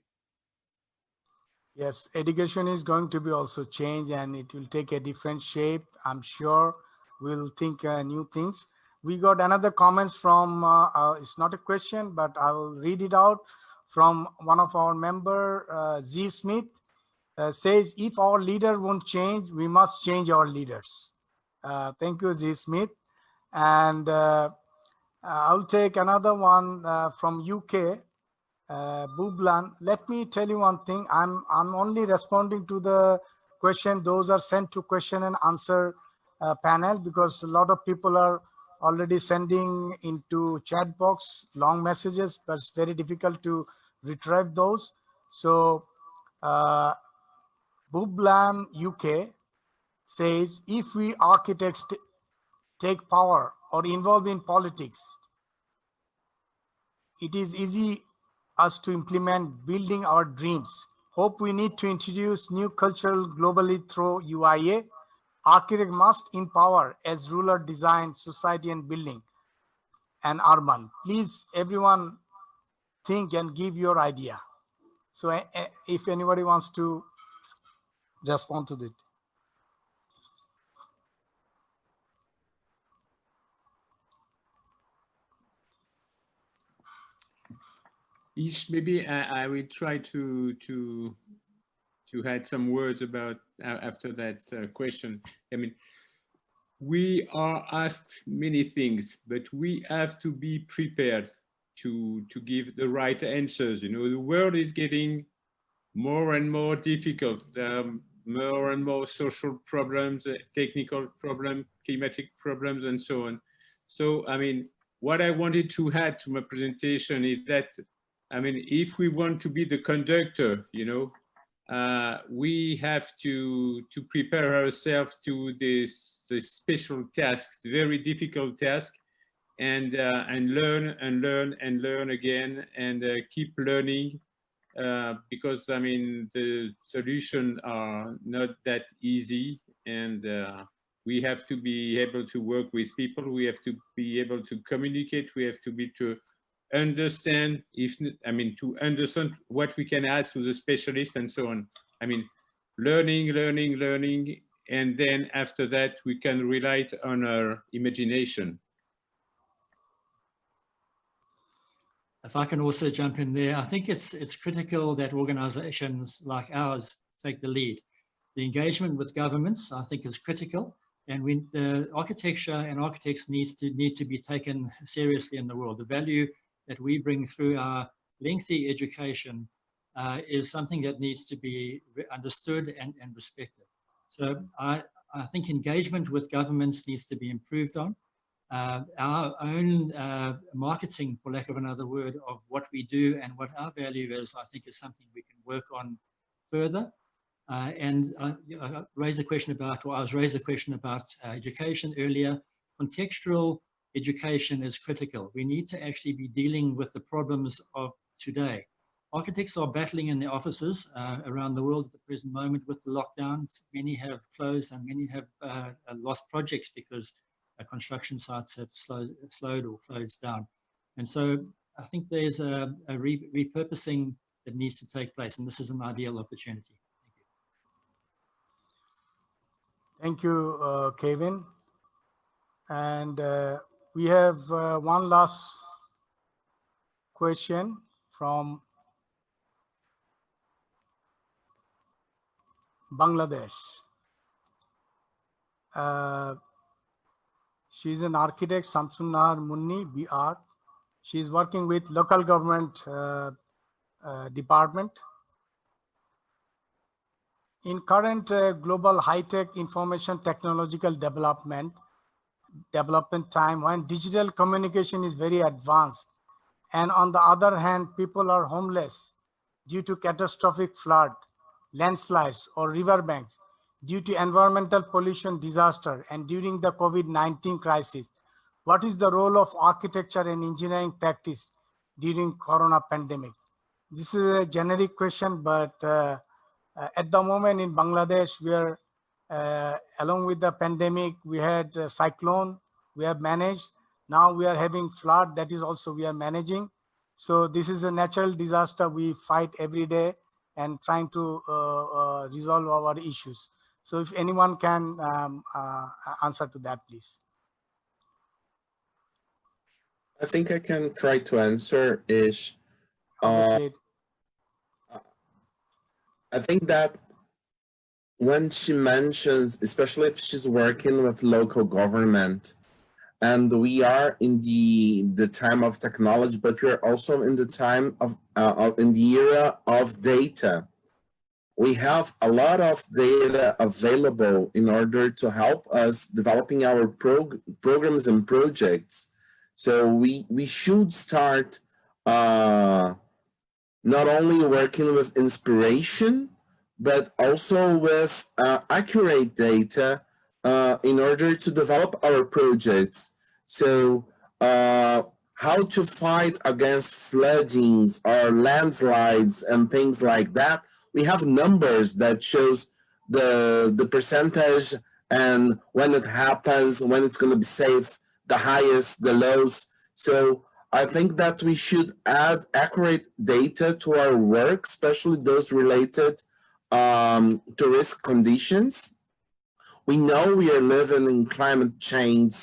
Yes, education is going to be also changed, and it will take a different shape. I'm sure we'll think new things. We got another comments from, it's not a question, but I will read it out from one of our member, Z Smith. Says, if our leader won't change, we must change our leaders. Thank you, Z Smith. And I'll take another one from UK, Bublan. Let me tell you one thing. I'm only responding to the question. Those are sent to question and answer panel, because a lot of people are already sending into chat box long messages, but it's very difficult to retrieve those. So Bublan UK says, if we architects take power or involve in politics, it is easy us to implement building our dreams. Hope we need to introduce new cultural globally through UIA. Architect must empower as ruler, design, society and building and urban. Please, everyone, think and give your idea. So if anybody wants to respond to it. Ish, maybe I will try to add some words about after that question. I mean, we are asked many things, but we have to be prepared to give the right answers. You know, the world is getting more and more difficult. More and more social problems, technical problems, climatic problems, and so on. So, I mean, what I wanted to add to my presentation is that, I mean, if we want to be the conductor, you know, we have to prepare ourselves to this special task, very difficult task, and learn and learn and learn again, and keep learning. Because I mean, the solutions are not that easy, and we have to be able to work with people. We have to be able to communicate. We have to understand, to understand what we can ask to the specialists and so on. I mean, learning, and then after that, we can rely on our imagination. If I can also jump in there, I think it's critical that organizations like ours take the lead. The engagement with governments, I think, is critical, and the architecture and architects need to be taken seriously in the world. The value that we bring through our lengthy education is something that needs to be understood and respected. So I think engagement with governments needs to be improved on. Our own marketing, for lack of another word, of what we do and what our value is, I think, is something we can work on further. And I raised a question about, or I was raised a question about education earlier. Contextual education is critical. We need to actually be dealing with the problems of today. Architects are battling in their offices around the world at the present moment with the lockdowns. Many have closed and many have lost projects because construction sites have slowed or closed down. And so I think there's a repurposing that needs to take place, and this is an ideal opportunity. Thank you, Kevin. And we have one last question from Bangladesh. She's an architect, Samsunnahar Munni, BR. She's working with local government department. In current global high-tech information technological development time, when digital communication is very advanced, and on the other hand, people are homeless due to catastrophic flood, landslides, or riverbanks, due to environmental pollution disaster, and during the COVID-19 crisis, what is the role of architecture and engineering practice during Corona pandemic? This is a generic question, but at the moment in Bangladesh, we are, along with the pandemic, we had a cyclone, we have managed. Now we are having flood, that is also we are managing. So this is a natural disaster we fight every day and trying to resolve our issues. So if anyone can answer to that, please. I think I can try to answer, Ish. Obviously, I think that when she mentions, especially if she's working with local government, and we are in the time of technology, but we're also in the time of in the era of data. We have a lot of data available in order to help us developing our programs and projects. So we should start not only working with inspiration, but also with accurate data in order to develop our projects. So how to fight against floodings or landslides and things like that. We have numbers that shows the percentage and when it happens, when it's going to be safe, the highest, the lows. So I think that we should add accurate data to our work, especially those related to risk conditions. We know we are living in climate change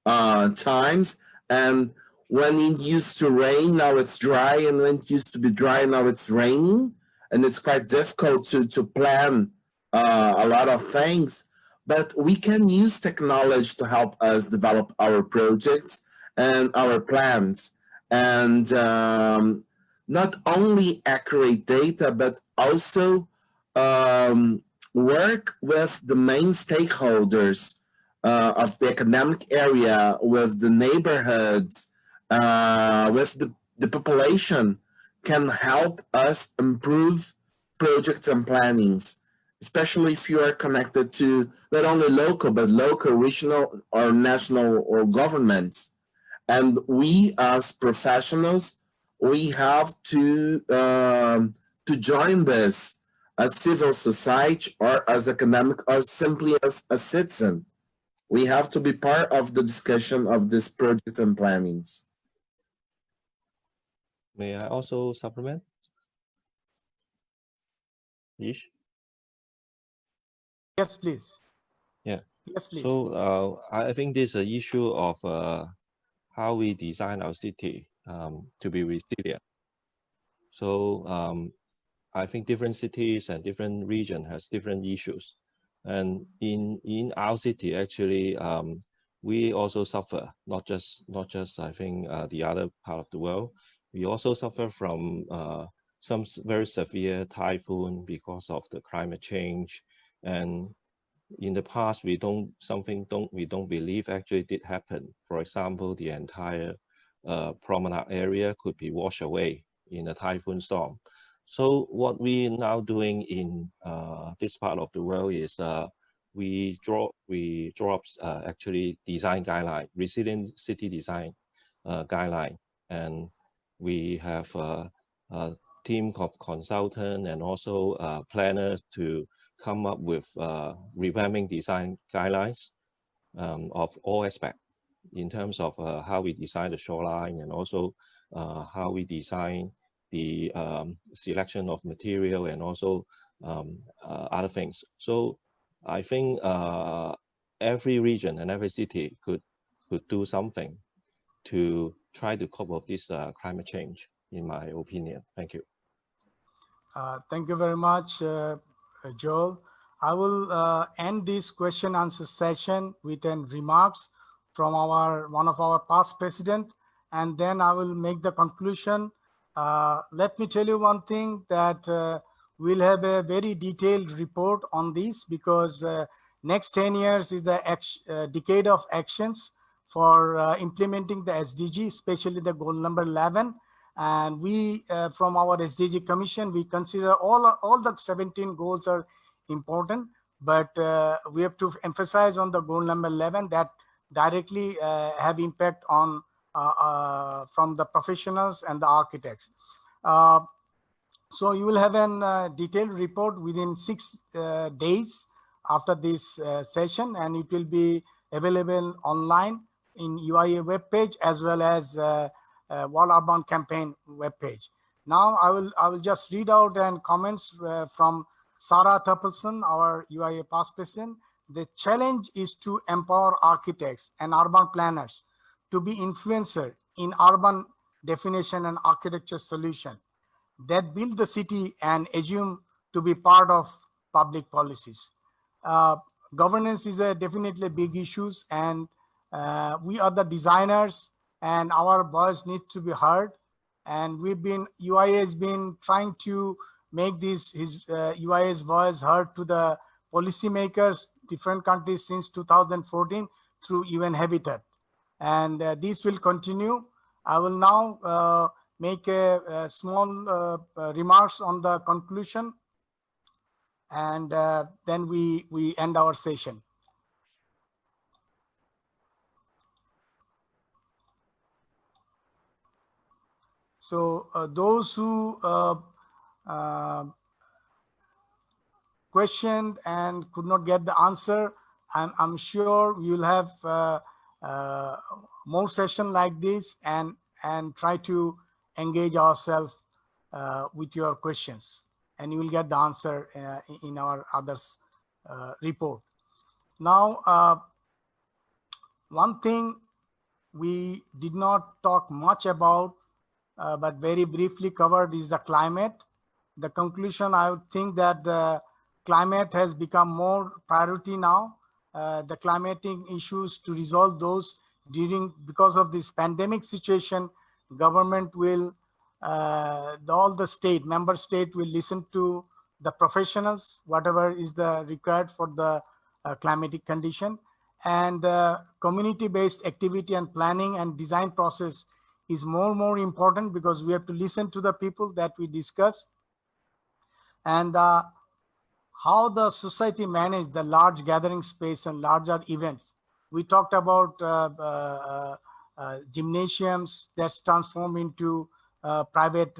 times, and when it used to rain, now it's dry, and when it used to be dry, now it's raining, and it's quite difficult to plan a lot of things. But we can use technology to help us develop our projects and our plans, and not only accurate data, but also work with the main stakeholders of the academic area, with the neighborhoods, with the population, can help us improve projects and plannings, especially if you are connected to not only local, but local, regional, or national or governments. And we as professionals, we have to join this as civil society or as academic or simply as a citizen. We have to be part of the discussion of these projects and plannings. May I also supplement? Ish? yes, please. Yeah. Yes, please. So I think this is an issue of how we design our city to be resilient. So I think different cities and different region has different issues. And in our city, actually, we also suffer, not just I think the other part of the world. We also suffer from some very severe typhoon because of the climate change. And in the past, we don't believe actually did happen. For example, the entire promenade area could be washed away in a typhoon storm. So what we're now doing in this part of the world is we draw up actually design guideline, resilient city design guideline, and we have a team of consultants and also planners to come up with revamping design guidelines of all aspects in terms of how we design the shoreline and also how we design the selection of material and also other things. So I think every region and every city could do something to try to cope with this climate change, in my opinion. Thank you. Thank you very much, Joel. I will end this question answer session with an remarks from one of our past president, and then I will make the conclusion. Let me tell you one thing, that we'll have a very detailed report on this, because next 10 years is the decade of actions for implementing the SDG, especially the goal number 11. And we, from our SDG Commission, we consider all the 17 goals are important, but we have to emphasize on the goal number 11 that directly have impact on from the professionals and the architects. So you will have a detailed report within 6 days after this session, and it will be available online in UIA webpage as well as World Urban Campaign webpage. Now I will just read out and comments from Sarah Tuppelson, our UIA past president. The challenge is to empower architects and urban planners to be influencer in urban definition and architecture solution that build the city and assume to be part of public policies. Governance is definitely big issues, and we are the designers, and our voice needs to be heard. And UIA has been trying to make UIA's voice heard to the policymakers, different countries since 2014 through UN Habitat. And this will continue. I will now make a small remarks on the conclusion, and then we end our session. So those who questioned and could not get the answer, I'm sure we will have more session like this, and try to engage ourselves with your questions, and you will get the answer in our others report. Now, one thing we did not talk much about, but very briefly covered, is the climate. The conclusion, I would think that the climate has become more priority now. The climatic issues, to resolve those because of this pandemic situation, government will, all the member state will listen to the professionals, whatever is the required for the climatic condition. And the community-based activity and planning and design process is more important, because we have to listen to the people that we discuss. And how the society manage the large gathering space and larger events. We talked about gymnasiums that's transformed into private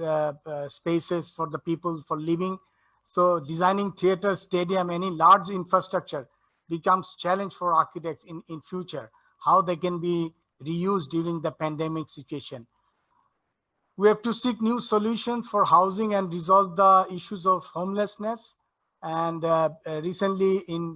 spaces for the people for living. So designing theater, stadium, any large infrastructure becomes challenge for architects in future, how they can be reused during the pandemic situation. We have to seek new solutions for housing and resolve the issues of homelessness. And recently in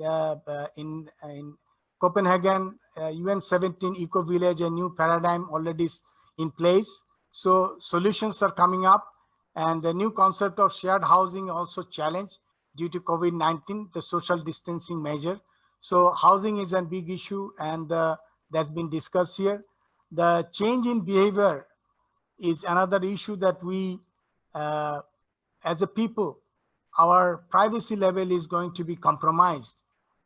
Copenhagen, UN 17 Eco Village, a new paradigm already is in place. So solutions are coming up, and the new concept of shared housing also challenged due to COVID-19, the social distancing measure. So housing is a big issue, and that's been discussed here. The change in behavior is another issue that we, as a people, our privacy level is going to be compromised.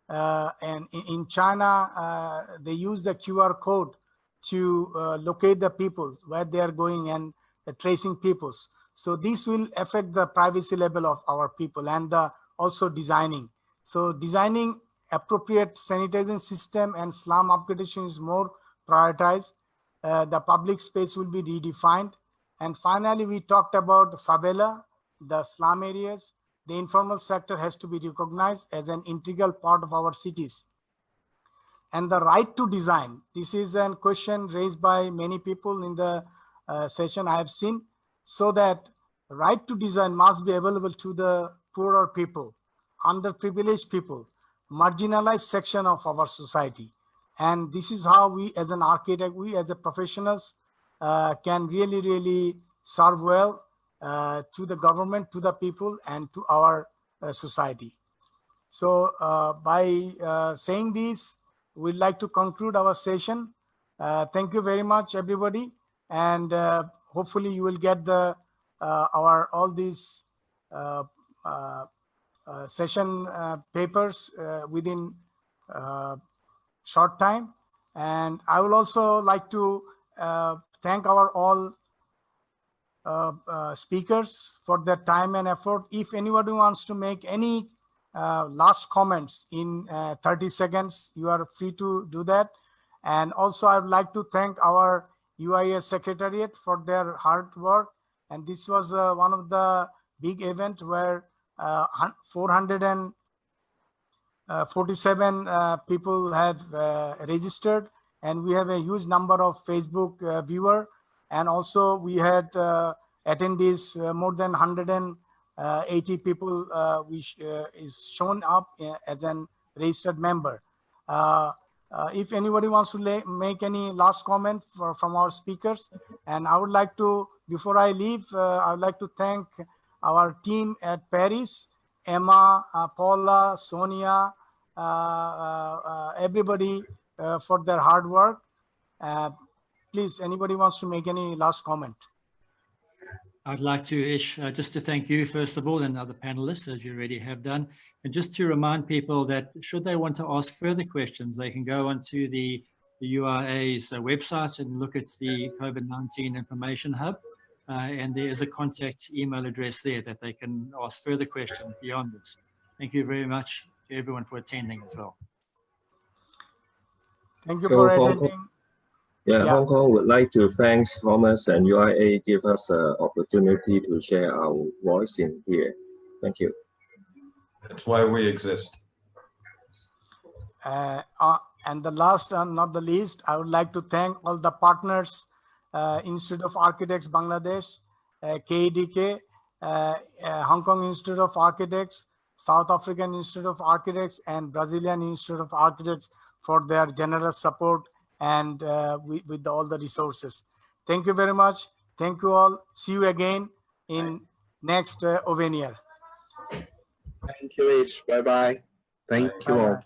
And in China, they use the QR code to locate the people, where they are going, and tracing peoples. So this will affect the privacy level of our people, and also designing. So designing appropriate sanitizing system and slum upgradation is more prioritized. The public space will be redefined. And finally, we talked about favela, the slum areas. The informal sector has to be recognized as an integral part of our cities. And the right to design. This is a question raised by many people in the session I have seen. So that right to design must be available to the poorer people, underprivileged people, marginalized section of our society. And this is how we as an architect, we as a professionals can really serve well to the government, to the people, and to our society. So by saying this, we'd like to conclude our session. Thank you very much, everybody. And hopefully you will get the all these session papers within short time. And I would also like to thank our all speakers for their time and effort. If anybody wants to make any last comments in 30 seconds, you are free to do that. And also I would like to thank our UIA secretariat for their hard work. And this was one of the big event where 447 people have registered, and we have a huge number of Facebook viewer. And also we had attendees, more than 180 people which is shown up as an registered member. If anybody wants to make any last comment from our speakers, and I would like to, before I leave, I would like to thank our team at Paris, Emma, Paula, Sonia, everybody for their hard work. Please, anybody wants to make any last comment? I'd like to, Ish, just to thank you, first of all, and other panelists, as you already have done. And just to remind people that should they want to ask further questions, they can go onto the UIA's website and look at the COVID-19 Information Hub. And there is a contact email address there that they can ask further questions beyond this. Thank you very much to everyone for attending as well. Thank you for attending. Yeah, Hong Kong would like to thank Thomas and UIA give us an opportunity to share our voice in here. Thank you. That's why we exist. And the last and not the least, I would like to thank all the partners, Institute of Architects Bangladesh, KADK, Hong Kong Institute of Architects, South African Institute of Architects, and Brazilian Institute of Architects for their generous support and with all the resources. Thank you very much. Thank you all. See you again in next webinar. Thank you, H. Bye-bye. Thank you all.